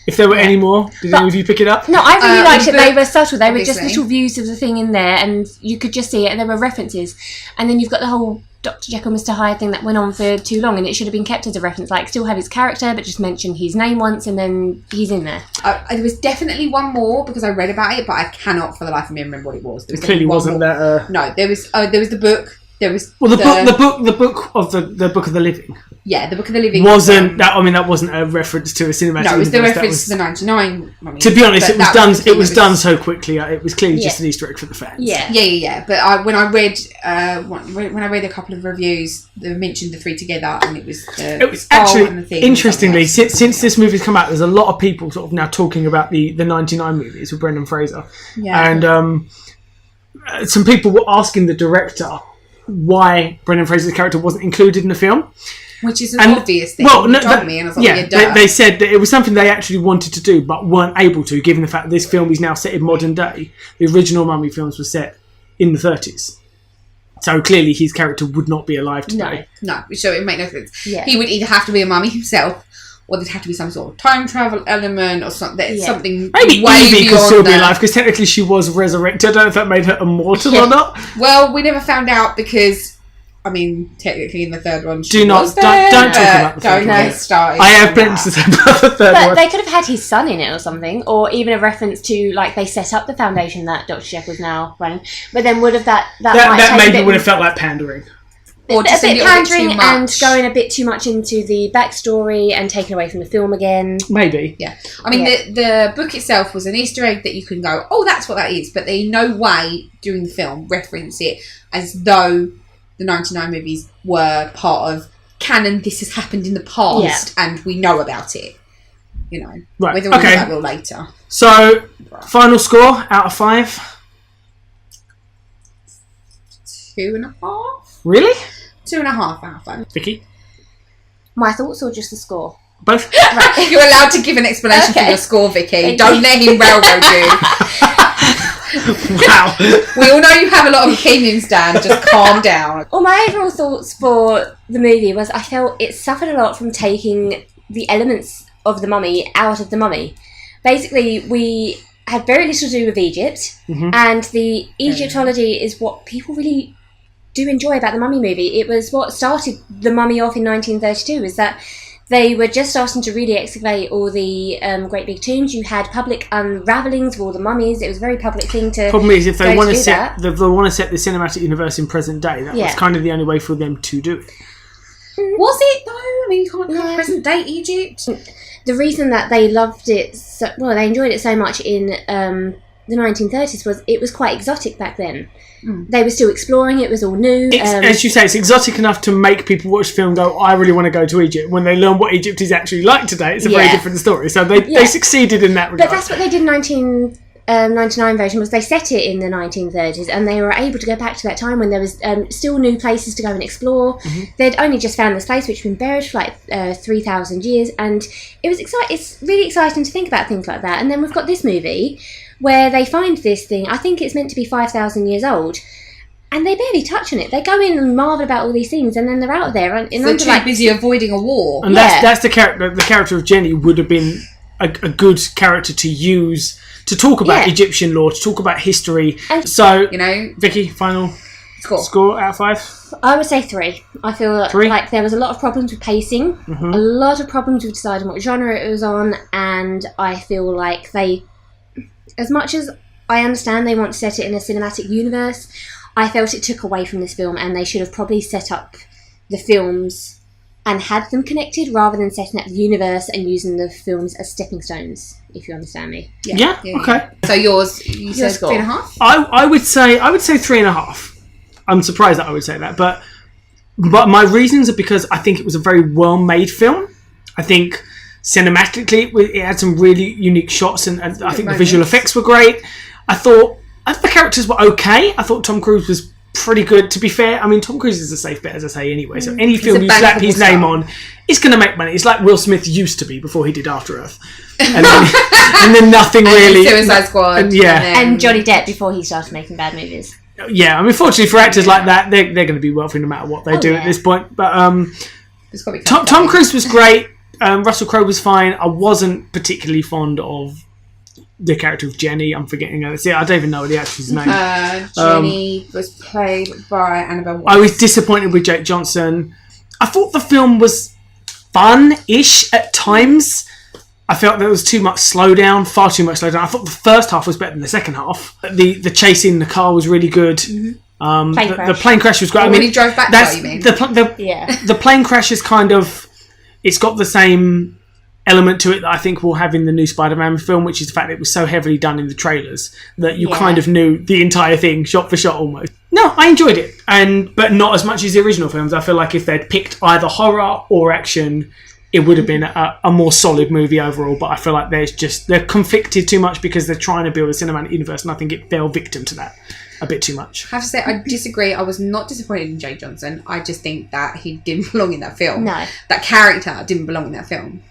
If there were any more, did any of you pick it up? No, I really liked it. They were subtle. They were just little views of the thing in there, and you could just see it, and there were references. And then you've got the whole Dr. Jekyll, Mr. Hyde thing that went on for too long, and it should have been kept as a reference. Like, still have his character, but just mention his name once, and then he's in there. There was definitely one more because I read about it, but I cannot for the life of me remember what it was. There was clearly wasn't that. No, there was the book. There was the book of the Book of the Living. Yeah, the Book of the Living wasn't that. I mean, that wasn't a reference to a cinematic. No, it was the reference to the 99 mummies. To be honest, it was done so quickly. It was clearly just an Easter egg for the fans. Yeah. But when I read a couple of reviews, they mentioned the three together, and it was actually and the thing. Interestingly, since this movie's come out, there's a lot of people sort of now talking about the 99 movies with Brendan Fraser, and some people were asking the director why Brendan Fraser's character wasn't included in the film. Which is an obvious thing. Well, told me, and I was like, they said that it was something they actually wanted to do, but weren't able to, given the fact that this film is now set in modern day. The original Mummy films were set in the 30s. So clearly his character would not be alive today. No, so it would make no sense. Yeah. He would either have to be a mummy himself, or there'd have to be some sort of time travel element, or something. Something maybe way Evie could still be that. alive, because technically she was resurrected. I don't know if that made her immortal or not. Well, we never found out because... I mean, technically in the third one, don't talk about the third one. I have plenty to say about the third one. But they could have had his son in it or something, or even a reference to, like, they set up the foundation that Dr. Jekyll's now running. But then would have that maybe would have felt like pandering. Or just a bit pandering and going a bit too much into the backstory and taking away from the film again. Maybe. Yeah. I mean, the book itself was an Easter egg that you can go, oh, that's what that is. But they in no way, during the film, reference it as though the 99 movies were part of canon. This has happened in the past and we know about it. You know. Right. Whether we know that will later. So, final score out of 5? 2.5. Really? 2.5 out of 5. Vicky? My thoughts or just the score? Both? Right. You're allowed to give an explanation for your score, Vicky. Don't let him railroad you. Wow. We all know you have a lot of opinions, Dan. Just calm down. Well, my overall thoughts for the movie was I felt it suffered a lot from taking the elements of the Mummy out of the Mummy. Basically, we had very little to do with Egypt, and the Egyptology is what people really do enjoy about the Mummy movie. It was what started the Mummy off in 1932, is that they were just starting to really excavate all the great big tombs. You had public unravellings of all the mummies. It was a very public thing to. Problem is, if they want to set the cinematic universe in present day, that was kind of the only way for them to do it. Was it though? I mean, you can't have present day Egypt. The reason that they loved it, they enjoyed it so much in the 1930s was it was quite exotic back then. They were still exploring. It was all new. As you say, it's exotic enough to make people watch the film go, I really want to go to Egypt. When they learn what Egypt is actually like today, it's a very different story. So they succeeded in that regard. But that's what they did in 1999 version, was they set it in the 1930s, and they were able to go back to that time when there was still new places to go and explore. They'd only just found this place, which had been buried for like 3,000 years, and it was it's really exciting to think about things like that. And then we've got this movie where they find this thing. I think it's meant to be 5,000 years old, And they barely touch on it. They go in and marvel about all these things, and then they're out of there. And they're too busy avoiding a war. And that's the character. The character of Jenny would have been a good character to use to talk about Egyptian lore, to talk about history. And so, Vicky, final score out of 5? I would say 3. I feel like there was a lot of problems with pacing, a lot of problems with deciding what genre it was on, and I feel like they, as much as I understand they want to set it in a cinematic universe, I felt it took away from this film, and they should have probably set up the films and had them connected rather than setting up the universe and using the films as stepping stones, if you understand me. Yeah. Okay. So yours, you said 3.5? I would say 3.5. I'm surprised that I would say that, but my reasons are because I think it was a very well-made film. I think cinematically it had some really unique shots, and I think the visual effects were great. I thought the characters were okay. I thought Tom Cruise was pretty good, to be fair. I mean, Tom Cruise is a safe bet, as I say, anyway. So any film you slap his name on, it's going to make money. It's like Will Smith used to be before he did After Earth. And then nothing really. Suicide Squad. And Johnny Depp before he started making bad movies. Yeah, I mean, fortunately for actors like that, they're going to be wealthy no matter what they do at this point. But Tom Cruise was great. Russell Crowe was fine. I wasn't particularly fond of the character of Jenny. I'm forgetting her. I don't even know the actress's name. Jenny was played by Annabelle Wallis. I was disappointed with Jake Johnson. I thought the film was fun-ish at times. I felt there was too much slowdown, far too much slowdown. I thought the first half was better than the second half. The chase in the car was really good. The plane crash was great. When he drove back, that's, you mean? The plane crash is kind of... It's got the same element to it that I think we'll have in the new Spider-Man film, which is the fact that it was so heavily done in the trailers that you kind of knew the entire thing, shot for shot almost. No, I enjoyed it, but not as much as the original films. I feel like if they'd picked either horror or action, it would have been a more solid movie overall, but I feel like they're conflicted too much because they're trying to build a cinematic universe, and I think it fell victim to that a bit too much. I have to say, I disagree. I was not disappointed in Jake Johnson. I just think that he didn't belong in that film. No. That character didn't belong in that film.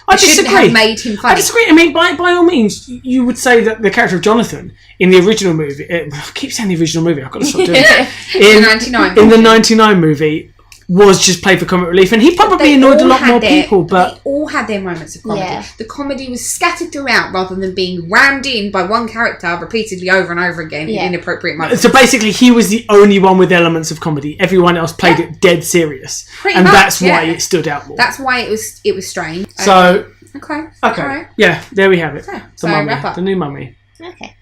I disagree. Have made him funny. I disagree. I mean, by all means, you would say that the character of Jonathan in the original movie... I keep saying the original movie. I've got to stop doing it. In the 99 movie... was just played for comic relief, and he probably annoyed a lot more people, but... They all had their moments of comedy. Yeah. The comedy was scattered throughout rather than being rammed in by one character repeatedly over and over again in inappropriate moments. So basically, he was the only one with elements of comedy. Everyone else played it dead serious. Pretty and much, that's why it stood out more. That's why it was strange. So... Okay. Right. Yeah, there we have it. So Mummy, the new Mummy. Okay.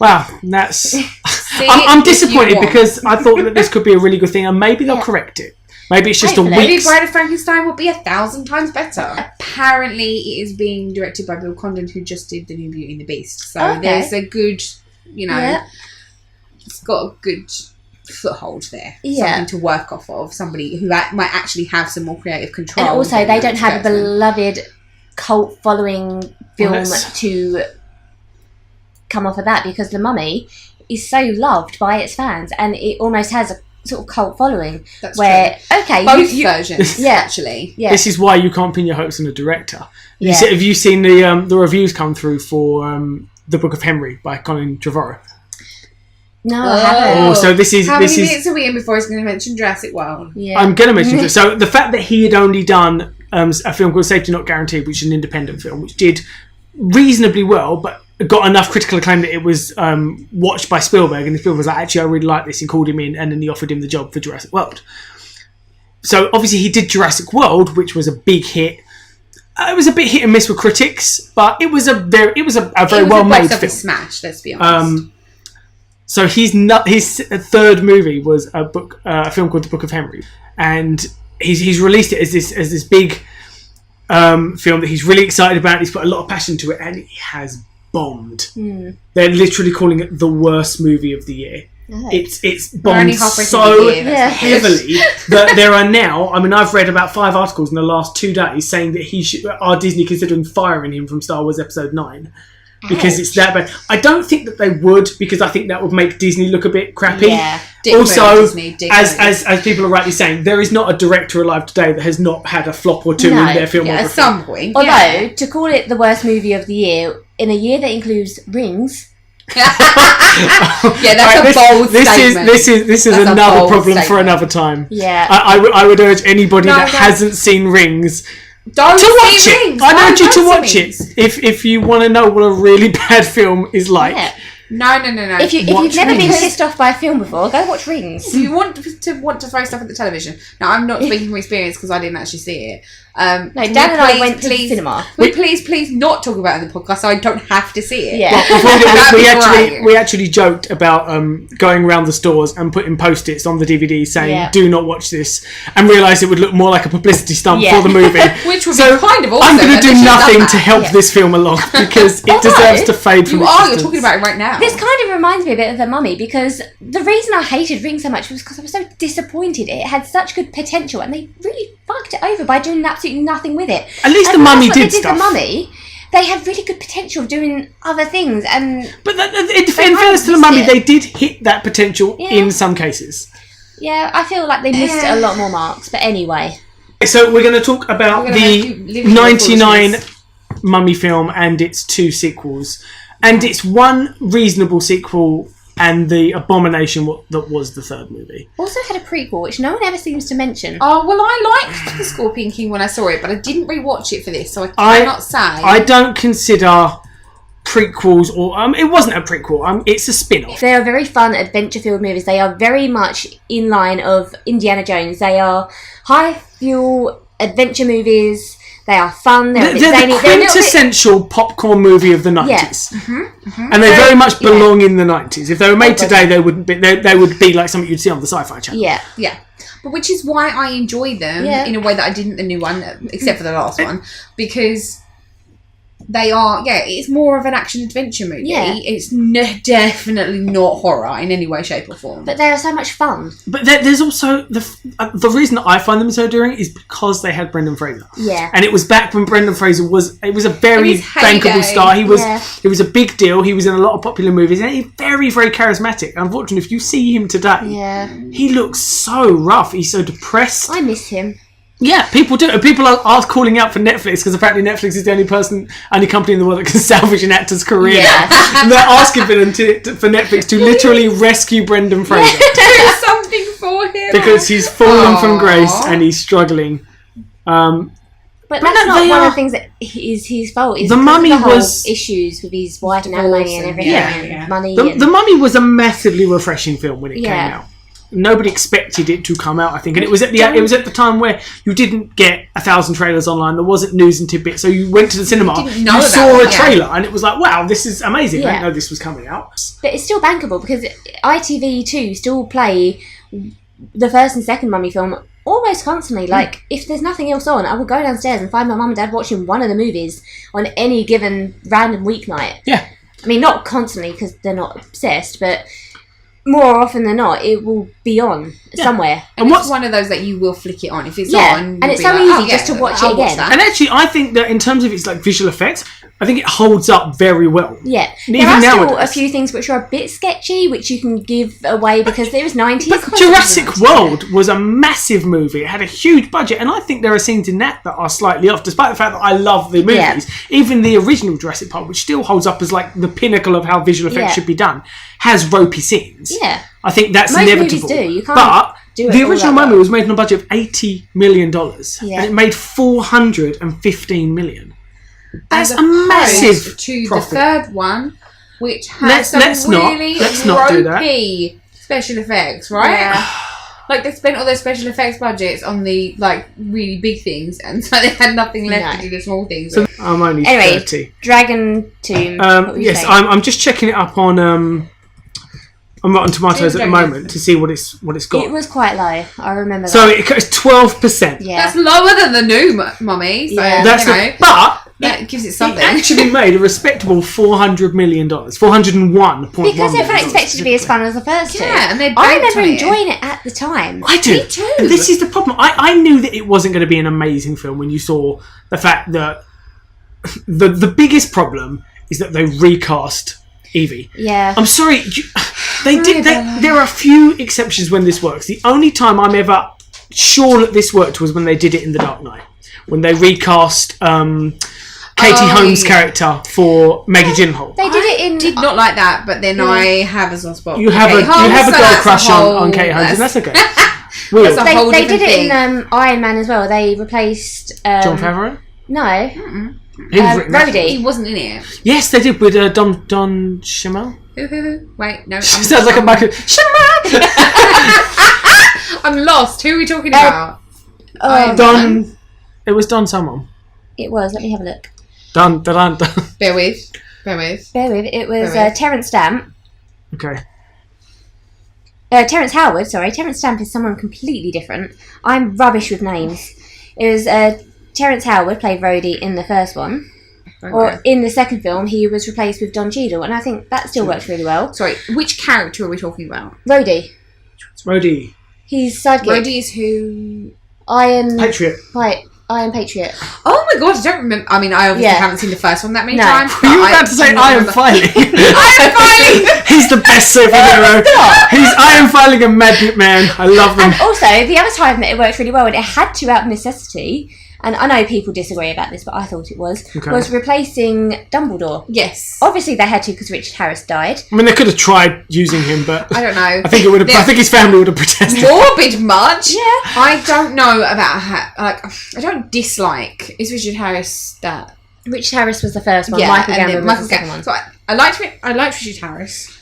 Wow, that's... I'm disappointed because I thought that this could be a really good thing, and maybe they'll correct it. Maybe it's just a week. Maybe Bride of Frankenstein will be 1,000 times better. Apparently, it is being directed by Bill Condon, who just did The New Beauty and the Beast. So there's a good, it's got a good foothold there. Something to work off of. Somebody who might actually have some more creative control. And also, they don't have a beloved cult following film to come off of that, because The Mummy is so loved by its fans, and it almost has a sort of cult following. That's where true. Okay, both versions. Actually, this is why you can't pin your hopes on a director. Have you seen the reviews come through for the Book of Henry by Colin Trevorrow? No, I haven't. So this is how many minutes are we in before he's going to mention Jurassic World? I'm going to mention it. So the fact that he had only done a film called Safety Not Guaranteed, which is an independent film, which did reasonably well, but got enough critical acclaim that it was watched by Spielberg, and Spielberg was like, actually, I really like this, and called him in, and then he offered him the job for Jurassic World. So obviously he did Jurassic World, which was a big hit. It was a bit hit and miss with critics, but it was a very well made film. Smash, let's be honest. So his third movie was a film called The Book of Henry, and he's released it as this big film that he's really excited about. He's put a lot of passion to it, and it has bombed. They're literally calling it the worst movie of the year. It's bombed so heavily that there are now, I mean, I've read about 5 articles in the last 2 days saying that are Disney considering firing him from Star Wars Episode 9 because it's that bad. I don't think that they would, because I think that would make Disney look a bit crappy. Also, as people are rightly saying, there is not a director alive today that has not had a flop or two in their filmography. At some point. Although, to call it the worst movie of the year, in a year that includes Rings, That's a bold statement. This is another problem for another time. Yeah. I would urge anybody that hasn't seen Rings Don't to watch see it. Rings. I urge you to watch it if you want to know what a really bad film is like. Yeah. No. If you've never been pissed off by a film before, go watch Rings. If you want to throw stuff at the television. Now, I'm not speaking from experience because I didn't actually see it. Dan and I went to the cinema. Please not talk about it in the podcast so I don't have to see it. Yeah. Well, we actually joked about going around the stores and putting post-its on the DVD saying "Do not watch this," and realised it would look more like a publicity stunt for the movie. Which would be kind of awesome. I'm going to do nothing to help this film along because it deserves to fade from existence. You're talking about it right now. This kind of reminds me a bit of The Mummy because the reason I hated Rings so much was because I was so disappointed. It had such good potential and they really fucked it over by doing absolutely nothing with it. At least The Mummy did stuff. The Mummy, they had really good potential of doing other things, but in fairness to The Mummy, they did hit that potential in some cases. Yeah, I feel like they missed a lot more marks. But anyway, so we're going to talk about the 99 Mummy film and its 2 sequels, and its one reasonable sequel. And the abomination that was the 3rd movie. Also had a prequel, which no one ever seems to mention. Oh, well, I liked The Scorpion King when I saw it, but I didn't rewatch it for this, so I cannot say. I don't consider prequels, or it wasn't a prequel, it's a spin-off. They are very fun, adventure-filled movies. They are very much in line of Indiana Jones. They are high-fuel adventure movies. They are fun. They're the quintessential popcorn movie of the 90s. Yeah. And they very much belong in the 90s. If they were made today, they would be like something you'd see on the Sci-Fi Channel. Yeah. But which is why I enjoy them in a way that I didn't the new one, except for the last one, because they are, it's more of an action-adventure movie. Yeah. It's definitely not horror in any way, shape or form. But they are so much fun. But there's also, the reason that I find them so endearing is because they had Brendan Fraser. Yeah. And it was back when Brendan Fraser was a very bankable star. He was a big deal. He was in a lot of popular movies and he's very, very charismatic. Unfortunately, if you see him today, he looks so rough. He's so depressed. I miss him. Yeah, people do. People are calling out for Netflix because apparently Netflix is the only company in the world that can salvage an actor's career. Yeah. And they're asking for Netflix to literally rescue Brendan Fraser. Do something for him. Because he's fallen from grace and he's struggling. But that's not one of the things that is his fault. The Mummy was issues with his wife and alimony and everything. And money. The Mummy was a massively refreshing film when it came out. Nobody expected it to come out, I think, and it was at the time where you didn't get 1,000 trailers online. There wasn't news and tidbits, so you went to the cinema, you saw a trailer, and it was like, "Wow, this is amazing!" I didn't know this was coming out. But it's still bankable because ITV2 still play the first and second Mummy film almost constantly. Like, if there's nothing else on, I will go downstairs and find my mum and dad watching one of the movies on any given random weeknight. Yeah, I mean, not constantly because they're not obsessed, but more often than not, it will be on somewhere. And it's one of those that you will flick it on if it's on. And it's so easy just to watch it again. And actually, I think that in terms of its like visual effects, I think it holds up very well. Yeah, even there are still nowadays. a few things which are a bit sketchy, which you can give away because there was 90s. But Jurassic World was a massive movie. It had a huge budget, and I think there are scenes in that are slightly off, despite the fact that I love the movies. Yeah. Even the original Jurassic Park, which still holds up as like the pinnacle of how visual effects should be done, has ropey scenes. Yeah, I think that's most inevitable. Movies do. You can't do it. The original Mummy was made on a budget of $80 million, and it made $415 million. That's a massive to profit. The third one, which has let's not do that. Special effects, right? Yeah. Like they spent all their special effects budgets on the like really big things, and so they had nothing left to do the small things. So I'm only 30. Dragon Tomb. Yes, I'm just checking it up on Rotten Tomatoes at the moment to see what it's got. It was quite low. I remember that. So it's 12%. Yeah, that's lower than the new Mummy. So but that gives it something. It actually made a respectable $400 million, 401.1. Because everyone expected it to be as fun as the first two. Yeah, and I remember enjoying it at the time. I do. Me too. And this is the problem. I knew that it wasn't going to be an amazing film when you saw the fact that the biggest problem is that they recast Evie. Yeah. I'm sorry. There are a few exceptions when this works. The only time I'm ever sure that this worked was when they did it in The Dark Knight. When they recast Katie Holmes' character for Maggie Gyllenhaal. They did it in... did not like that, but then I have a soft spot. You have a girl crush on Katie Holmes, and that's okay. They did it in Iron Man as well. They replaced... John Favreau? No. Rhodey. He wasn't in it. Yes, they did with Don Cheadle. Who? Wait, no. Sounds like a Michael... I'm lost. Who are we talking about? Don... It was Don someone. It was. Let me have a look. Bear with. It was Terence Stamp. Okay. Terence Howard, sorry. Terence Stamp is someone completely different. I'm rubbish with names. It was Terence Howard played Rhodey in the first one. Okay. Or in the second film, he was replaced with Don Cheadle, and I think that still works really well. Sorry, which character are we talking about? Rhodey. Rhodey. He's sidekick. Rhodey is who? Patriot. Right. Iron Patriot. Oh my god, I don't remember. I mean, I obviously haven't seen the first one that many times. Were you about to say Iron Filing? Iron Filing! He's the best superhero. He's Iron Filing and Magnet Man. I love them. And also, the other time that it worked really well, and it had to out of necessity, and I know people disagree about this, but I thought it was replacing Dumbledore. Yes. Obviously, they had to because Richard Harris died. I mean, they could have tried using him, but I don't know. I think it would have. I think his family would have protested. Morbid much? Yeah. I don't know about I don't dislike. Is Richard Harris that? Richard Harris was the first one. Yeah, Michael Gambon was the second one. So I liked Richard Harris.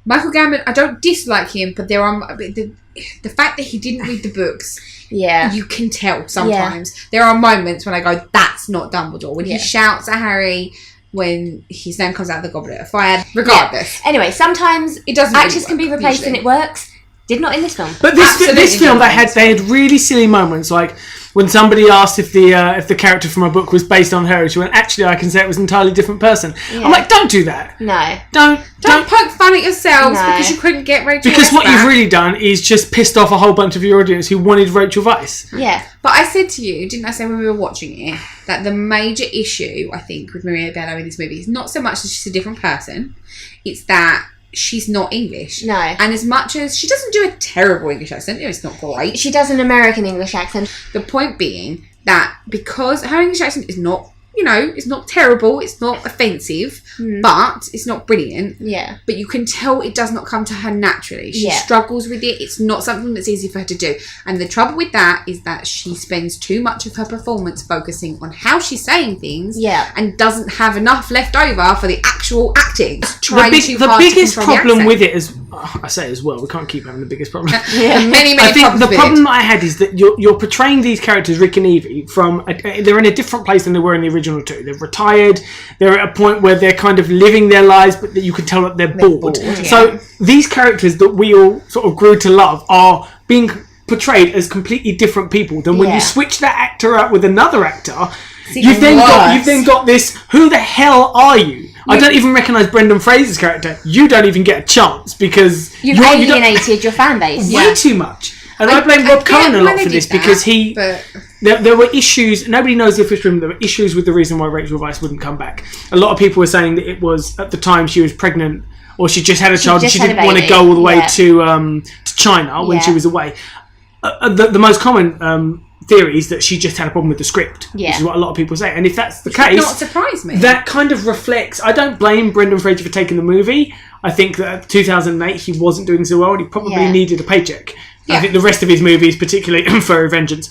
Michael Gambon, I don't dislike him, but there are the fact that he didn't read the books. Yeah, you can tell sometimes. Yeah. There are moments when I go, "That's not Dumbledore." When he shouts at Harry when his name comes out of the Goblet of Fire. Regardless. Yeah. Anyway, sometimes it doesn't. Actors can be replaced and it works. Did not in this film. But this film, they had really silly moments, like when somebody asked if the character from a book was based on her, she went, "Actually, I can say it was an entirely different person." Yeah. I'm like, don't do that. No. Don't poke fun at yourselves because you couldn't get Rachel Weisz. Because what you've really done is just pissed off a whole bunch of your audience who wanted Rachel Weisz. Yeah. But I said to you, didn't I say when we were watching it, that the major issue, I think, with Maria Bello in this movie is not so much that she's a different person, it's that she's not English. No. And as much as she doesn't do a terrible English accent, it's not great. She does an American English accent. The point being that because her English accent is not, it's not terrible, it's not offensive, but it's not brilliant. Yeah. But you can tell it does not come to her naturally. She struggles with it. It's not something that's easy for her to do. And the trouble with that is that she spends too much of her performance focusing on how she's saying things and doesn't have enough left over for the actual acting. The biggest problem with it is, I say as well, we can't keep having the biggest problem. Many I think problems the problem I had is that you're portraying these characters, Rick and Evie, they're in a different place than they were in the original two. They're retired. They're at a point where they're kind of living their lives, but that you can tell that they're bored. So these characters that we all sort of grew to love are being portrayed as completely different people than when you switch that actor out with another actor. You've then got this, who the hell are you? I don't even recognise Brendan Fraser's character. You don't even get a chance because you've alienated your fan base. Way too much. And I blame Rob Cohen a lot for this because there were issues. Nobody knows the official reason. There were issues with the reason why Rachel Weisz wouldn't come back. A lot of people were saying that it was at the time she was pregnant or she just had a child and she didn't want to go all the way to China when she was away. The most common theory is that she just had a problem with the script, which is what a lot of people say. And if that's the case, not surprise me. That kind of reflects. I don't blame Brendan Fraser for taking the movie. I think that 2008 he wasn't doing so well and he probably needed a paycheck. I think the rest of his movies, particularly Furry Vengeance,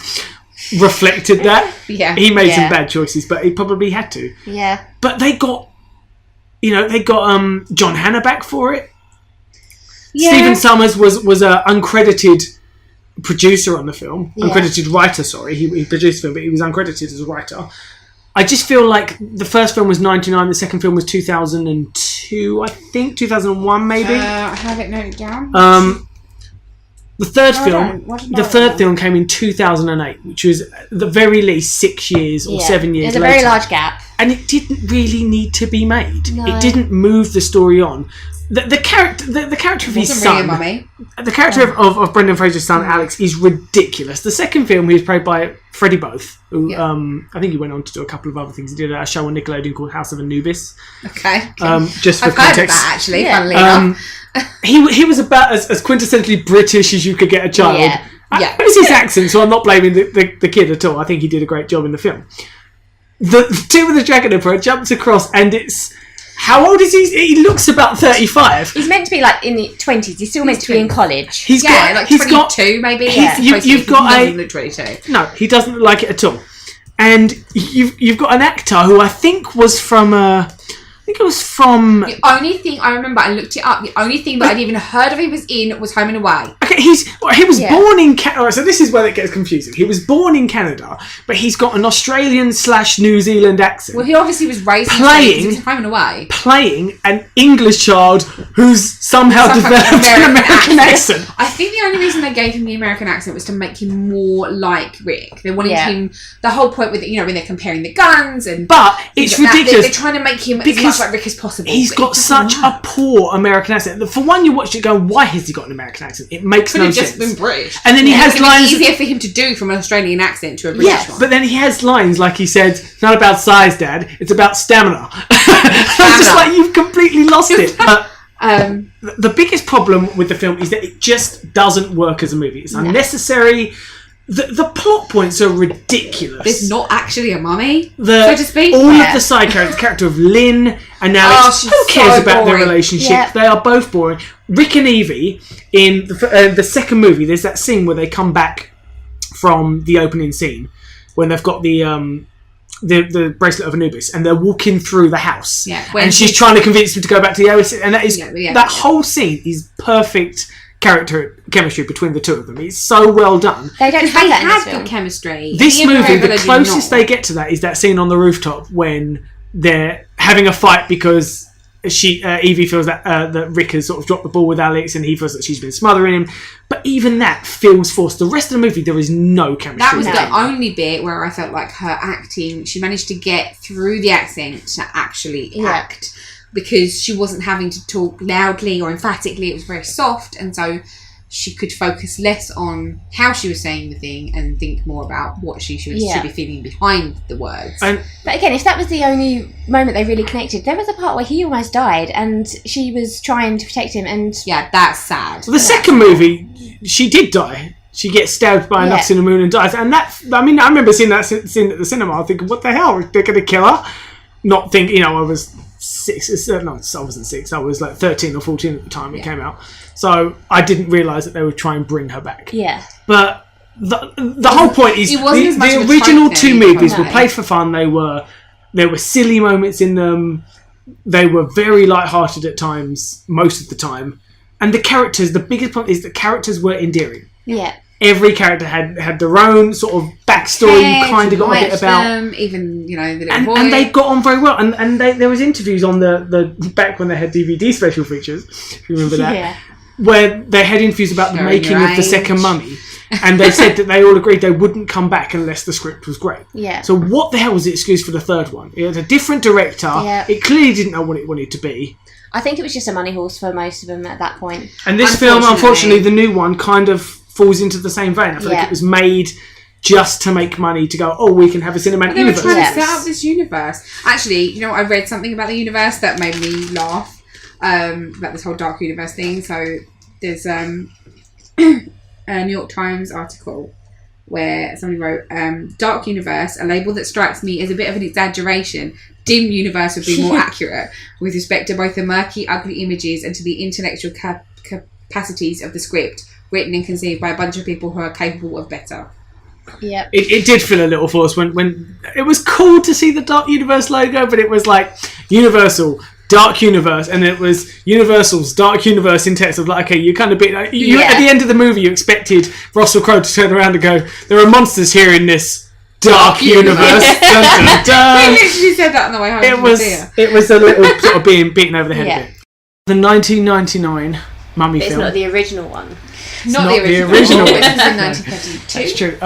reflected that. He made some bad choices, but he probably had to. Yeah. But they got John Hannah back for it. Yeah. Stephen Summers was an uncredited producer on the film. Uncredited writer, sorry. He produced the film, but he was uncredited as a writer. I just feel like the first film was 1999, the second film was 2002, I think. 2001, maybe. I have it noted down. The third film came in 2008, which was at the very least 6 years or 7 years later. There's a very large gap. And it didn't really need to be made. No. It didn't move the story on. The character of his son, the character of Brendan Fraser's son, Alex, is ridiculous. The second film, he was played by Freddie Both, who I think he went on to do a couple of other things. He did a show on Nickelodeon called House of Anubis. Okay. Just for I've context, heard of that actually. Funnily enough, he was about as quintessentially British as you could get a child. Yeah. But it's his accent, so I'm not blaming the kid at all. I think he did a great job in the film. the dude with the dragon emperor jumps across, and it's... How old is he? He looks about 35. He's meant to be like in the 20s. He's still meant to be in college. He's got like 22 maybe. You've got a... Look 22. No, he doesn't look like it at all. And you've got an actor who I think was from... The only thing I remember, I looked it up, the only thing that I'd even heard of him was Home and Away. Okay, he was born in Canada, so this is where it gets confusing. He was born in Canada, but he's got an Australian/New Zealand accent. Well, he obviously was raised in Home and Away. Playing an English child who's somehow developed an American accent. I think the only reason they gave him the American accent was to make him more like Rick. They wanted him, the whole point with it, when they're comparing the guns and... But it's ridiculous. They're trying to make him as much like Rick as possible. He's got such a poor American accent. For one, you watched it going, why has he got an American accent? It makes no sense. Could have just been British. And then he has lines... It's easier for him to do from an Australian accent to a British one. But then he has lines like he said, it's not about size, Dad, it's about stamina. I'm just like, you've completely lost it. The biggest problem with the film is that it just doesn't work as a movie. It's unnecessary. The plot points are ridiculous. There's not actually a mummy, so to speak. All of the side characters, the character of Lynn and Alex, who cares about their relationship? Yep. They are both boring. Rick and Evie, in the second movie, there's that scene where they come back from the opening scene, when they've got the bracelet of Anubis, and they're walking through the house. Yeah, and she's trying to convince him to go back to the Oasis, and that is whole scene is perfect character chemistry between the two of them. It's so well done. They don't have that in this film. Good chemistry. This movie, the closest they get to that is that scene on the rooftop when they're having a fight because Evie feels that Rick has sort of dropped the ball with Alex, and he feels that she's been smothering him. But even that feels forced. The rest of the movie, there is no chemistry. That was the only bit where I felt like her acting, she managed to get through the accent to actually act. Because she wasn't having to talk loudly or emphatically. It was very soft, and so she could focus less on how she was saying the thing and think more about what she should be feeling behind the words. But again, if that was the only moment they really connected, there was a part where he almost died and she was trying to protect him, and... Yeah, that's sad. Well, the second movie, she did die. She gets stabbed by a nux in the moon and dies. And that, I mean, I remember seeing that scene at the cinema, thinking, what the hell? They're going to kill her? Not thinking, I was... 6. No, I wasn't 6. I was like 13 or 14 at the time it came out. So I didn't realise that they would try and bring her back. Yeah. But the whole point is the original two movies were played for fun. There were silly moments in them. They were very light-hearted at times, most of the time. And the characters, the biggest point is the characters were endearing. Yeah. Every character had their own sort of backstory. You kind of got a bit about them, even the little boy, and they got on very well. And there was interviews on the back when they had DVD special features. If you remember that, where they had interviews about the making of the second Mummy, and they said that they all agreed they wouldn't come back unless the script was great. Yeah. So what the hell was the excuse for the third one? It was a different director. Yeah. It clearly didn't know what it wanted to be. I think it was just a money horse for most of them at that point. And this film, unfortunately, the new one kind of falls into the same vein. I feel like it was made just to make money, to go, we can have a cinematic universe. They were trying to set up this universe. Actually, I read something about the universe that made me laugh about this whole dark universe thing. So there's a New York Times article where somebody wrote, Dark Universe, a label that strikes me as a bit of an exaggeration. Dim universe would be more accurate with respect to both the murky, ugly images and to the intellectual capacities of the script, written and conceived by a bunch of people who are capable of better. Yeah, it did feel a little forced when it was cool to see the Dark Universe logo, but it was like Universal Dark Universe, and it was Universal's Dark Universe in text of like, okay, you kind of bit at the end of the movie, you expected Russell Crowe to turn around and go, there are monsters here in this Dark Universe. Dun, dun, dun. We literally said that on the way home. It was a little sort of being beaten over the head a bit. The 1999 Mummy film. It's not the original one. Not the original. It was in 1932. That's true.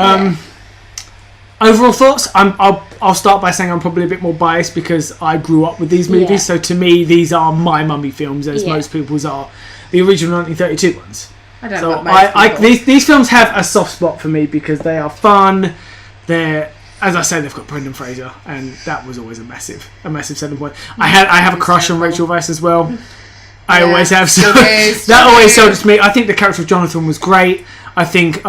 Overall thoughts? I'll start by saying I'm probably a bit more biased because I grew up with these movies. So to me, these are my Mummy films, as most people's are. The original 1932 ones. I don't know. These films have a soft spot for me because they are fun. They're, as I say, they've got Brendan Fraser, and that was always a massive selling point. I have a crush on Rachel Weisz as well. I always have. So that always sold it to me. I think the character of Jonathan was great. I think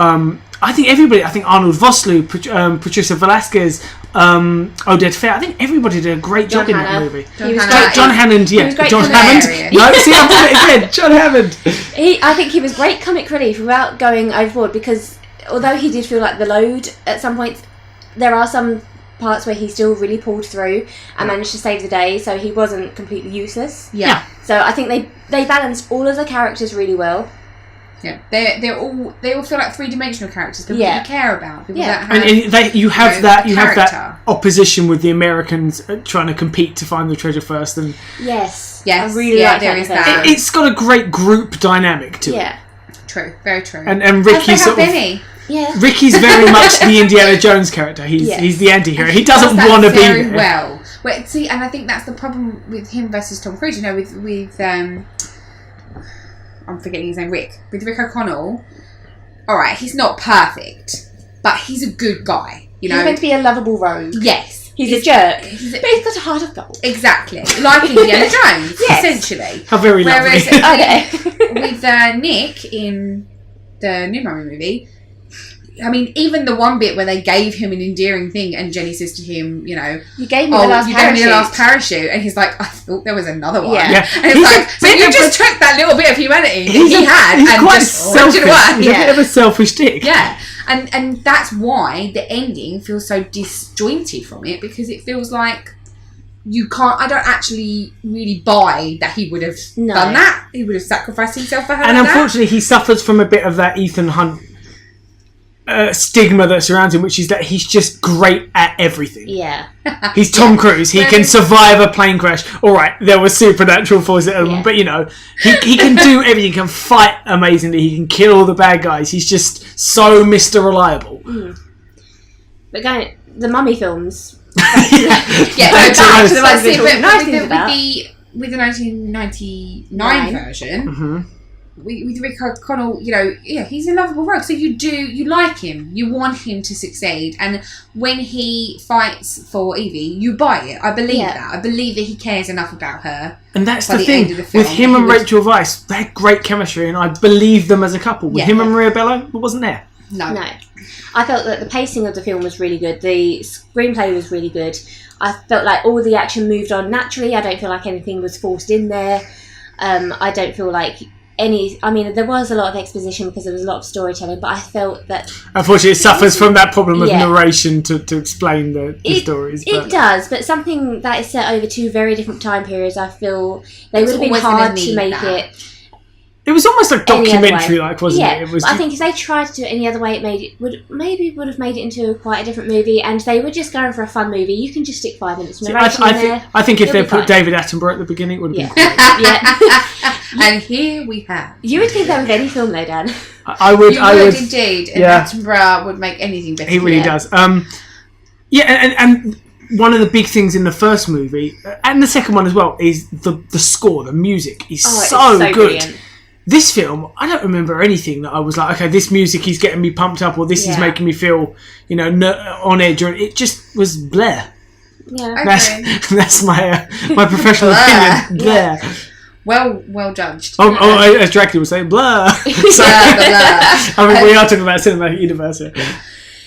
I think everybody. I think Arnold Vosloo, Patricia Velasquez, Oded Fehr. I think everybody did a great job in that movie. John Hammond. Yeah, John Hammond. No, see, I've done it again. John Hammond. I think he was great comic relief without going overboard, because although he did feel like the load at some points, there are some parts where he still really pulled through and managed to save the day, so he wasn't completely useless. Yeah. So I think they balanced all of the characters really well. Yeah, they all feel like three-dimensional characters. People that you care about. People that have, you have that opposition with the Americans trying to compete to find the treasure first, and yes, I really like there is that. It's got a great group dynamic to it. Yeah, true, very true. And Ricky's sort of. Yeah. Ricky's very much the Indiana Jones character. He's the anti-hero. He doesn't want to be there. Well, see, and I think that's the problem with him versus Tom Cruise. You know, with I'm forgetting his name. With Rick O'Connell. All right, he's not perfect, but he's a good guy. You know, he's meant to be a lovable rogue. Yes, he's a jerk, but he's got a heart of gold. Exactly, like Indiana Jones, essentially. How very lovely. Whereas with Nick in the new Mummy movie, I mean, even the one bit where they gave him an endearing thing, and Jenny says to him, you know, you gave me the last parachute, and he's like, I thought there was another one. Yeah. And it's like, so you just took that little bit of humanity that he had and quite just selfish. it away. He's a bit of a selfish dick. Yeah, and that's why the ending feels so disjointed from it, because it feels like I don't actually really buy that he would have done that. He would have sacrificed himself for her. And unfortunately, he suffers from a bit of that Ethan Hunt stigma that surrounds him, which is that he's just great at everything. Yeah. He's Tom Cruise. He can survive a plane crash. All right, there was supernatural forces, but you know, he can do everything. He can fight amazingly. He can kill all the bad guys. He's just so Mr. Reliable. Mm. But going the Mummy films. Back to the ones with the 1999 version. Mm-hmm. With Rick O'Connell, you know, he's a lovable rogue. So you like him, you want him to succeed, and when he fights for Evie, you buy it. I believe that. I believe that he cares enough about her. And that's the thing with him and Rachel Weisz, they had great chemistry, and I believe them as a couple. With him and Maria Bello, it wasn't there. No. I felt that the pacing of the film was really good. The screenplay was really good. I felt like all the action moved on naturally. I don't feel like anything was forced in there. I don't feel like there was a lot of exposition because there was a lot of storytelling, but I felt that unfortunately it suffers from that problem of narration to explain the stories. It does, but something that is set over two very different time periods, I feel they would have been hard to make it. It was almost like documentary-like, wasn't it? It was. I think if they tried to do it any other way, it would have made it into quite a different movie. And they were just going for a fun movie. You can just stick 5 minutes of narration in there. I think if they put David Attenborough at the beginning, it would have been great. And here we have. You would think that with any film, though, Dan. I would. You would indeed. And Attenborough would make anything better. He really does. And one of the big things in the first movie and the second one as well is the score. The music is so good. Brilliant. This film, I don't remember anything that I was like, okay, this music is getting me pumped up, or this is making me feel, on edge, or it just was bleh. Yeah, that's my professional opinion. Bleh. Well judged. As Dracula would say, blah. So, I mean, we are talking about cinematic universe here.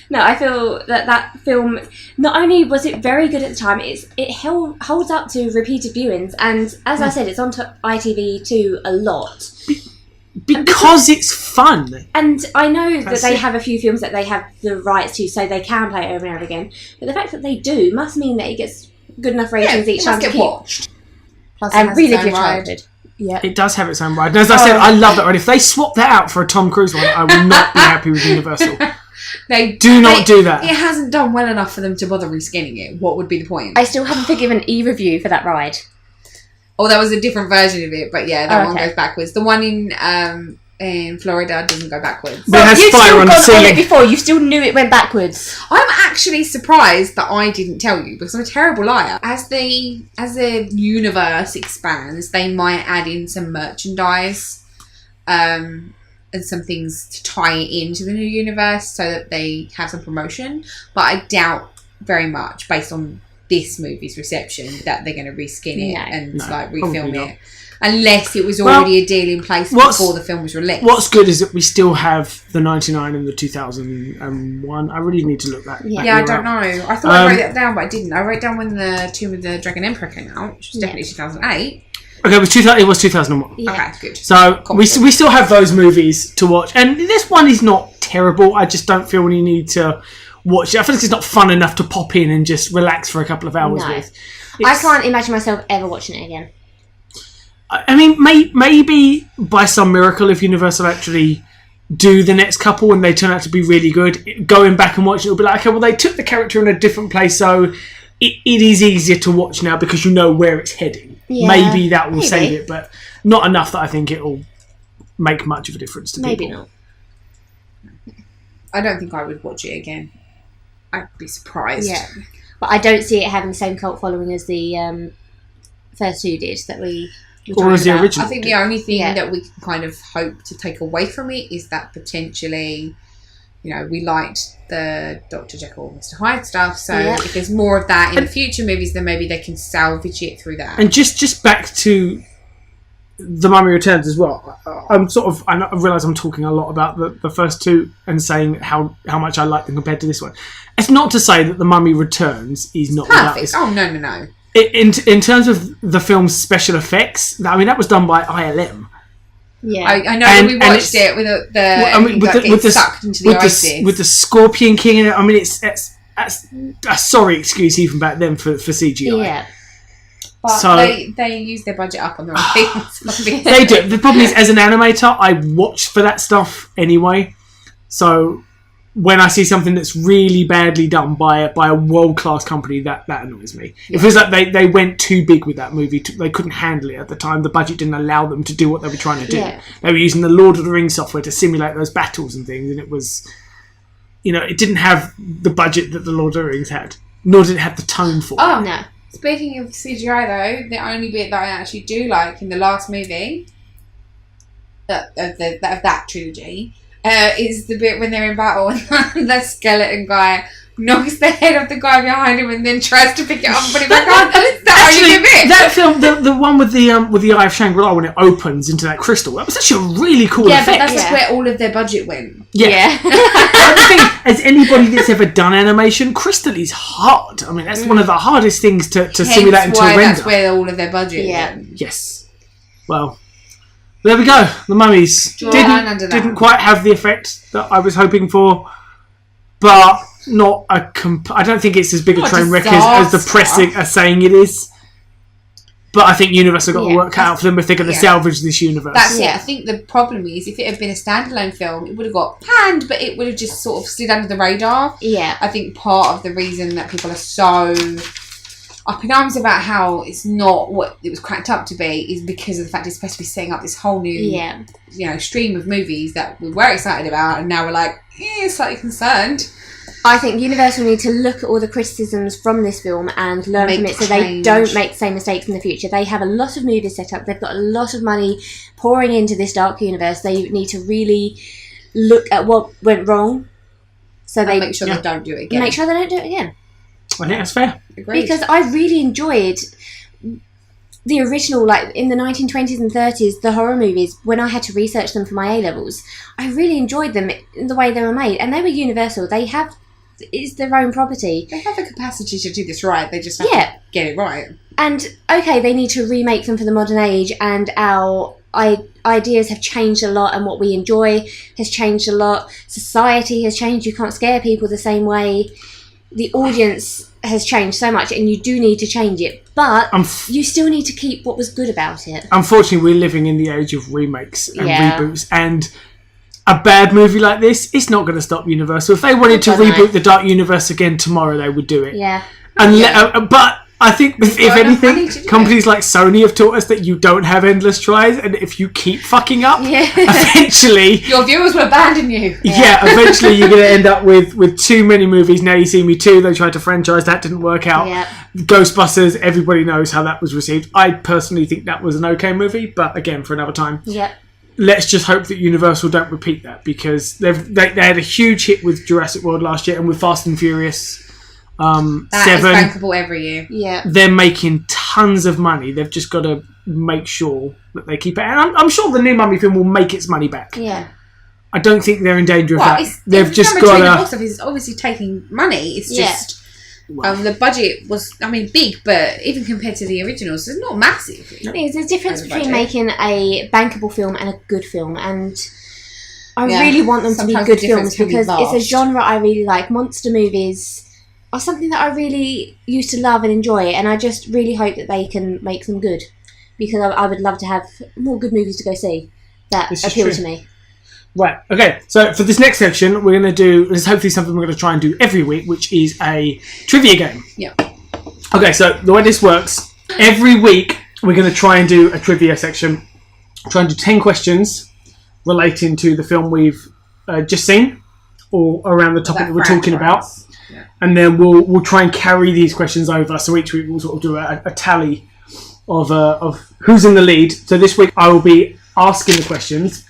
No, I feel that film, not only was it very good at the time, it holds up to repeated viewings, and as I said, it's on ITV2 a lot. Because it's fun. And I know that they have a few films that they have the rights to, so they can play it over and over again. But the fact that they do must mean that it gets good enough ratings each time to keep watched. Plus and really good childhood. Yeah, it does have its own ride. And as I said, I love that ride. If they swap that out for a Tom Cruise one, I will not be happy with Universal. They do not do that. It hasn't done well enough for them to bother reskinning it. What would be the point? I still haven't forgiven E-Review for that ride. Oh, that was a different version of it, but that one goes backwards. The one in Florida doesn't go backwards. But it has fire on the ceiling. On it before, you still knew it went backwards. I'm actually surprised that I didn't tell you, because I'm a terrible liar. As the universe expands, they might add in some merchandise and some things to tie it into the new universe so that they have some promotion. But I doubt very much, based on this movie's reception, that they're going to reskin it and refilm it. unless it was already a deal in place before the film was released. What's good is that we still have the 99 and the 2001. I really need to look that. Yeah, I don't know. I thought I wrote that down, but I didn't. I wrote down when the Tomb of the Dragon Emperor came out, which was definitely 2008. Okay, it was 2001. Yeah. Okay, good. So we still have those movies to watch, and this one is not terrible. I just don't feel we need to watch it. I feel like it's not fun enough to pop in and just relax for a couple of hours with. I can't imagine myself ever watching it again. I mean, maybe by some miracle, if Universal actually do the next couple and they turn out to be really good, going back and watching it will be like, okay, well, they took the character in a different place, so it is easier to watch now because you know where it's heading. Yeah, maybe that will save it, but not enough that I think it will make much of a difference to people. Maybe not. I don't think I would watch it again. I'd be surprised. Yeah, but I don't see it having the same cult following as the first two did that we or as the original. I think the only thing that we can kind of hope to take away from it is that potentially, you know, we liked the Dr. Jekyll and Mr. Hyde stuff, so if there's more of that in the future movies, then maybe they can salvage it through that. And just back to The Mummy Returns as well, I realise I'm talking a lot about the first two and saying how much I like them compared to this one. It's not to say that The Mummy Returns is not perfect. Oh, no. In terms of the film's special effects, I mean, that was done by ILM. Yeah, I know when we watched it with sucked into the ISIS. With the Scorpion King in it. I mean, it's a sorry excuse even back then for CGI. Yeah. But so, they use their budget up on the wrong things. They do. The problem is, as an animator, I watch for that stuff anyway. So when I see something that's really badly done by a world-class company, that annoys me. Yeah. It feels like they went too big with that movie. They couldn't handle it at the time. The budget didn't allow them to do what they were trying to do. Yeah. They were using the Lord of the Rings software to simulate those battles and things, and it was, you know, it didn't have the budget that the Lord of the Rings had, nor did it have the tone for it. Oh, no. Speaking of CGI, though, the only bit that I actually do like in the last movie of that trilogy is the bit when they're in battle and the skeleton guy knocks the head off the guy behind him and then tries to pick it up and put it back on. That's the only bit. That film, the one with the Eye of Shangri-La when it opens into that crystal, that was actually a really cool effect. Yeah, but that's where all of their budget went. Yeah. The thing, as anybody that's ever done animation, crystal is hard. I mean, that's one of the hardest things to simulate and to render. That's where all of their budget went. Yes. Well, there we go. The Mummies didn't quite have the effect that I was hoping for, but not I don't think it's as big a train wreck as the press are saying it is. But I think Universal got the work cut out for them if they're going to salvage this universe. That's it. I think the problem is if it had been a standalone film, it would have got panned, but it would have just sort of slid under the radar. Yeah. I think part of the reason that people are so up in arms about how it's not what it was cracked up to be is because of the fact it's supposed to be setting up this whole new stream of movies that we were excited about, and now we're like, slightly concerned. I think Universal need to look at all the criticisms from this film and learn from it so they don't make the same mistakes in the future. They have a lot of movies set up. They've got a lot of money pouring into this dark universe. They need to really look at what went wrong so they make sure they don't do it again. Make sure they don't do it again. I think that's fair. Agreed. Because I really enjoyed the original, like in the 1920s and 30s, the horror movies, when I had to research them for my A-levels, I really enjoyed them in the way they were made. And they were Universal. It's their own property. They have the capacity to do this right. They just have to get it right. And, okay, they need to remake them for the modern age, and our ideas have changed a lot, and what we enjoy has changed a lot. Society has changed. You can't scare people the same way. The audience has changed so much, and you do need to change it. But you still need to keep what was good about it. Unfortunately, we're living in the age of remakes and reboots, and a bad movie like this, it's not going to stop Universal. If they wanted to reboot the Dark Universe again tomorrow, they would do it. Yeah. But I think, if anything, companies like Sony have taught us that you don't have endless tries, and if you keep fucking up, eventually your viewers will abandon you. Yeah, eventually you're going to end up with too many movies. Now You See Me 2, they tried to franchise, that didn't work out. Yeah. Ghostbusters, everybody knows how that was received. I personally think that was an okay movie, but again, for another time. Yeah. Let's just hope that Universal don't repeat that, because they had a huge hit with Jurassic World last year, and with Fast and Furious 7. That is bankable every year. Yeah. They're making tons of money. They've just got to make sure that they keep it. And I'm sure the new Mummy film will make its money back. Yeah. I don't think they're in danger of that. They've just got to... The box office is obviously taking money. It's just... the budget was, big, but even compared to the originals, it's not massive. There's a difference between making a bankable film and a good film, and I really want them to be good films because it's a genre I really like. Monster movies are something that I really used to love and enjoy, and I just really hope that they can make them good, because I would love to have more good movies to go see that appeal to me. Right, okay, so for this next section, we're going to do, this is hopefully something we're going to try and do every week, which is a trivia game. Yeah. Okay, so the way this works, every week we're going to try and do a trivia section, try and do 10 questions relating to the film we've just seen, or around the topic that we're talking about. Yeah. And then we'll try and carry these questions over, so each week we'll sort of do a tally of who's in the lead. So this week I will be asking the questions,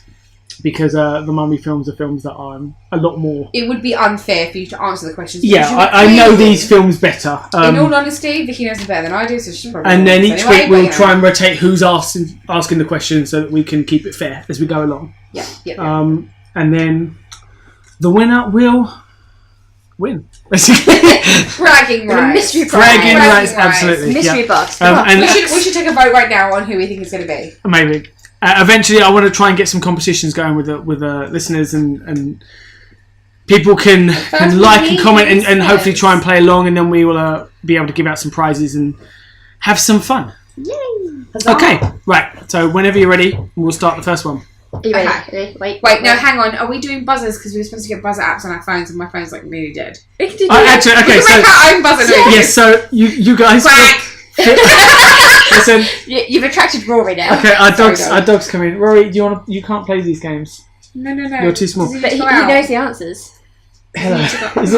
because the Mummy films are films that I'm a lot more... It would be unfair for you to answer the questions. Yeah, I know these films better. In all honesty, Vicky knows them better than I do, so she's probably... And then each week we'll try and rotate who's asking the questions so that we can keep it fair as we go along. Yeah. And then the winner will win. Bragging rights. Mystery prize. Bragging rights, absolutely. Mystery box. We should take a vote right now on who we think it's going to be. Maybe. Eventually, I want to try and get some competitions going with the listeners, and people can like and comment and hopefully try and play along, and then we will be able to give out some prizes and have some fun. Yay! Okay, right. So whenever you're ready, we'll start the first one. Are you ready? Wait, no, hang on. Are we doing buzzers? Because we were supposed to get buzzer apps on our phones, and my phone's like really dead. Actually, okay. We can make our own buzzer. Yes. So you guys. Quack. Listen. You've attracted Rory now. Okay, our dogs come in. Rory, you can't play these games. No. You're too small. But he knows the answers. Hello. Is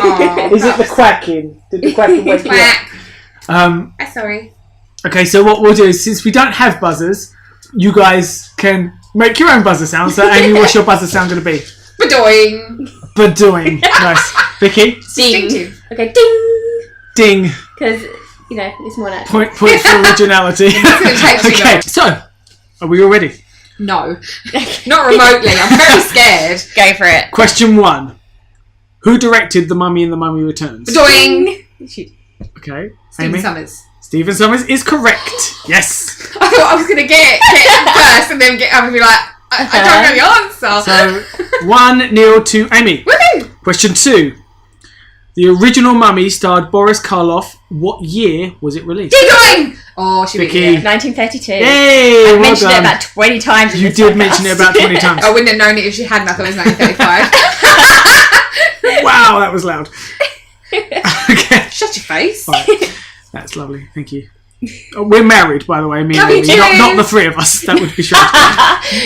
it the quacking? Did the quacking wake you up? I'm sorry. Okay, so what we'll do is, since we don't have buzzers, you guys can make your own buzzer sound. So, Amy, what's your buzzer sound going to be? Badoing. Nice. Vicky? Ding. Okay, ding. Ding. Because, it's more natural. Point for originality. Okay, so, are we all ready? No. Not remotely. I'm very scared. Go for it. Question 1. Who directed The Mummy and The Mummy Returns? Badoing. Okay. Stephen Amy? Summers. Stephen Summers is correct. Yes. I thought I was going to get first and then I would be like, I don't know the answer. So, 1-0 to Amy. Woohoo! Question 2. The original Mummy starred Boris Karloff. What year was it released? Badoing! Oh, she Vicky. 1932. Yay! I mentioned it about 20 times. You did mention it about 20 times. I wouldn't have known it if she hadn't. I thought it was 1935. Wow, that was loud. Okay. Shut your face. Right. That's lovely. Thank you. We're married, by the way, me and Me Amy. too. Not the three of us. That would be strange.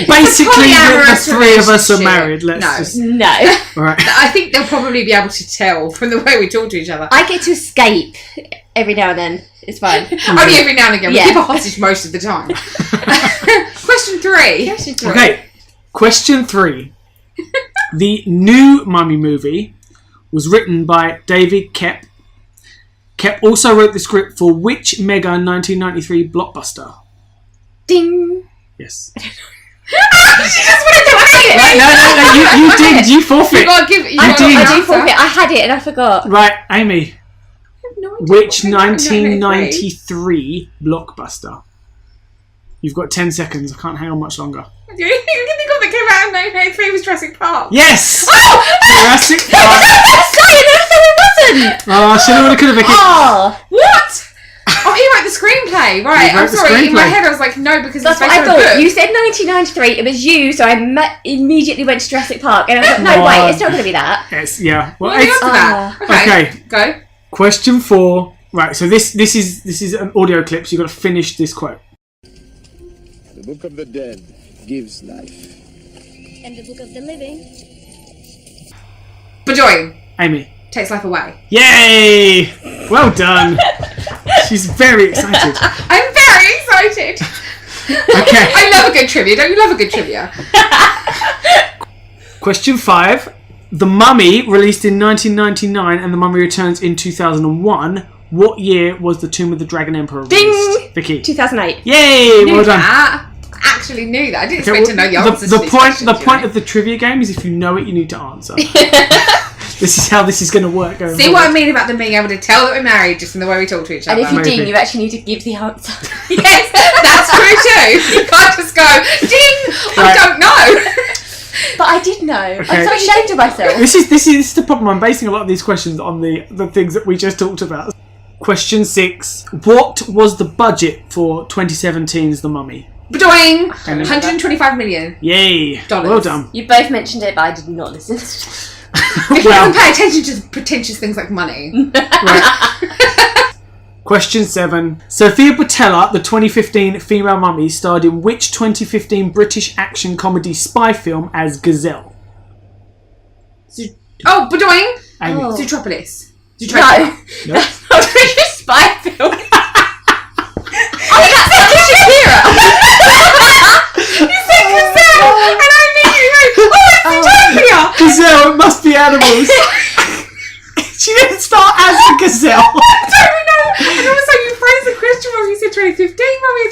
Basically, the three of us are married. No. All right. I think they'll probably be able to tell from the way we talk to each other. I get to escape every now and then. It's fine. Only every now and again. We keep a hostage most of the time. Question 3. Okay. Question 3. The new Mummy movie was written by David Koepp. Koepp also wrote the script for which mega 1993 blockbuster? Ding. Yes. She just wanted to say it. Right, no, you did. You forfeit. You gotta give. I do forfeit. I had it and I forgot. Right, Amy. No idea Which what 1993 blockbuster? You've got 10 seconds. I can't hang on much longer. The only thing I can think of that came out in 1993 was Jurassic Park. Yes! Oh! Jurassic Park. Oh, should have, could have. Oh! What? Oh, he wrote the screenplay. Right, I'm sorry. In my head, I was like, no, because that's what I thought. You said 1993. It was you, so I immediately went to Jurassic Park, and I thought, no, wait, it's not going to be that. Yes, yeah. Well, it's that. Okay, go. Question 4. Right, so this is an audio clip. So you've got to finish this quote. The Book of the Dead gives life, and the Book of the Living. Badoing. Amy. Takes life away. Yay! Well done. She's very excited. I'm very excited. Okay. I love a good trivia. Don't you love a good trivia? Question 5. The Mummy, released in 1999, and The Mummy Returns in 2001, What year was The Tomb of the Dragon Emperor released? Ding! Vicky. 2008. Yay! Well done. That. I actually knew that. I didn't expect to know the answers The to these point questions, of the trivia game is if you know it, you need to answer. This is how this is going to work. See what I mean about them being able to tell that we're married just in the way we talk to each other. And if you Maybe. ding, you actually need to give the answer. Yes, that's true too. You can't just go, ding, I don't know. But I did know. Okay. I'm so ashamed of myself. This is the problem. I'm basing a lot of these questions on the things that we just talked about. Question 6. What was the budget for 2017's The Mummy? Doing 125 million. Yay. Dollars. Well done. You both mentioned it, but I did not listen. If you can pay attention to pretentious things like money. Right. Question 7. Sophia Boutella, the 2015 female mummy, starred in which 2015 British action comedy spy film as Gazelle? Bedoing. Amy. Oh. Zootropolis. No. No. That's not a British spy film. That's Shakira. You said Gazelle, and I immediately went, it's Zootopia. Gazelle, it must be animals. She didn't start as a gazelle. I don't know. And also you phrased the question wrong. You said 2015, Mummy.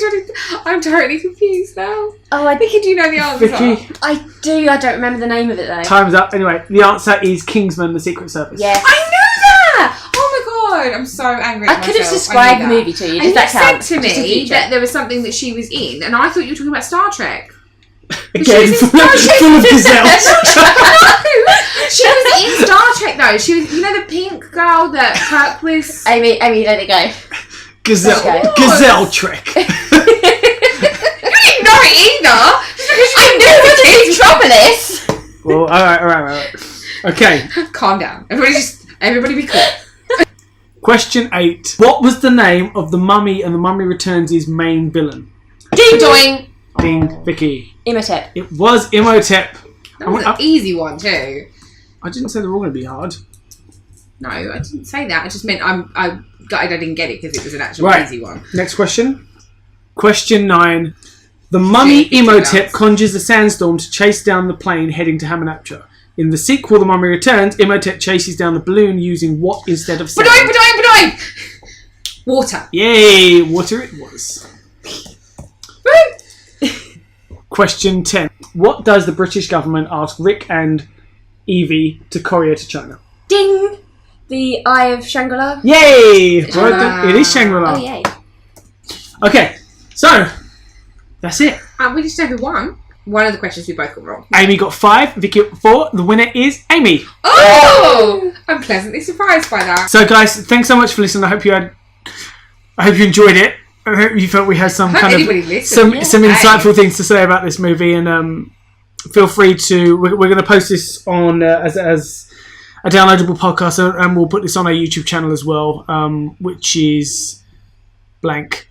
I'm totally confused now. Oh, Vicky, do you know the answer? Vicky, I do. I don't remember the name of it though. time's up. Anyway, the answer is Kingsman: The Secret Service. Yes. I knew that! Oh my god, I'm so angry at I could have myself. described the I knew that. movie to you. And Does you that said count? to Just a me feature. that there was something that she was in, and I thought you were talking about Star Trek. Again, She was in full of gazelles. No! She was in Star Trek though. She was, the pink girl that Kirk was. Amy, let it go. Gazelle. Okay. Gazelle Trek. You didn't know it either. Just because you I didn't know knew it was Metropolis. Well, alright. Okay. Calm down. Everybody be cool. Question 8. What was the name of The Mummy and The Mummy Returns' main villain? Ding dong. Ding. Vicky. Imhotep. It was Imhotep. That was an easy one too. I didn't say they were all going to be hard. No, I didn't say that. I just meant I gutted I didn't get it because it was an actual Right. easy one. Next question. Question 9. The mummy Imhotep conjures a sandstorm to chase down the plane heading to Hamunaptra. In the sequel, The Mummy Returns, Imhotep chases down the balloon using what instead of sand? Bedoing! Water. Yay! Water it was. Question 10. What does the British government ask Rick and Evie to courier to China? Ding! The Eye of Shangri-La. Yay! Well done. It is Shangri-La. Oh, yay. Okay, so that's it. We just know who won. One of the questions we both got wrong. Amy got 5, Vicky got 4. The winner is Amy. Oh! I'm pleasantly surprised by that. So, guys, thanks so much for listening. I hope you enjoyed it. I hope you felt we had some kind of some insightful things to say about this movie, and feel free to. We're going to post this on as a downloadable podcast, and we'll put this on our YouTube channel as well, which is blank.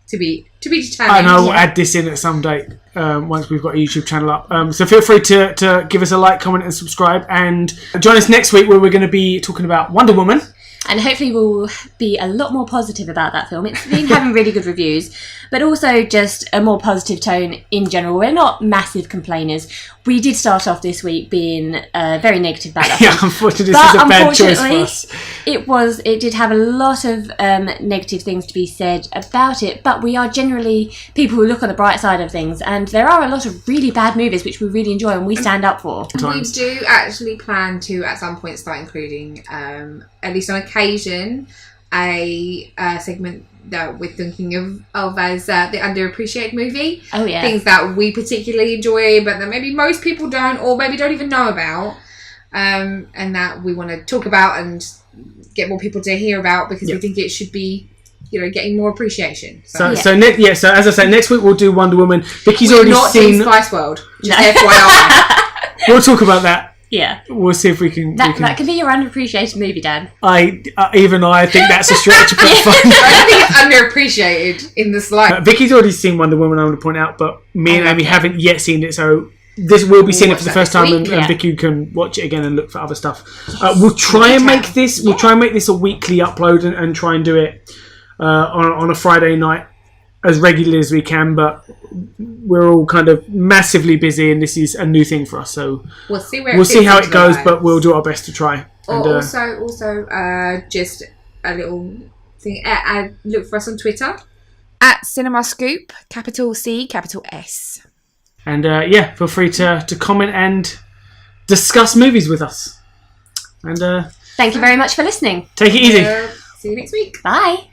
To be determined. And I will add this in at some date once we've got a YouTube channel up. So feel free to give us a like, comment, and subscribe, and join us next week where we're going to be talking about Wonder Woman. And hopefully we'll be a lot more positive about that film. It's been having really good reviews, but also just a more positive tone in general. We're not massive complainers. We did start off this week being very negative about that film. Yeah, unfortunately, this is a bad choice for us. It did have a lot of negative things to be said about it, but we are generally people who look on the bright side of things, and there are a lot of really bad movies which we really enjoy and we stand up for. We do actually plan to at some point start including, at least on occasion, a segment that we're thinking of as the underappreciated movie. Oh yeah. Things that we particularly enjoy but that maybe most people don't, or maybe don't even know about, and that we want to talk about and get more people to hear about because we think it should be, getting more appreciation. So as I say, next week we'll do Wonder Woman. Vicky's already seen Spice World. Just FYI. We'll talk about that. Yeah. We'll see if we can. That can be your underappreciated movie, Dan. I think that's a stretch, but fine. I don't think it's underappreciated in the slightest. Vicky's already seen Wonder Woman, I want to point out, but me and Amy haven't yet seen it, so this will be seeing it for the first time, and Vicky can watch it again and look for other stuff. We'll try and make this. We'll try and make this a weekly upload and try and do it on a Friday night as regularly as we can, but we're all kind of massively busy and this is a new thing for us, so we'll see how it goes, but we'll do our best to try. Also, just a little So and look for us on Twitter at CinemaScoop, capital C, capital S. And feel free to comment and discuss movies with us. And thank you very much for listening. Take it easy. See you next week. Bye.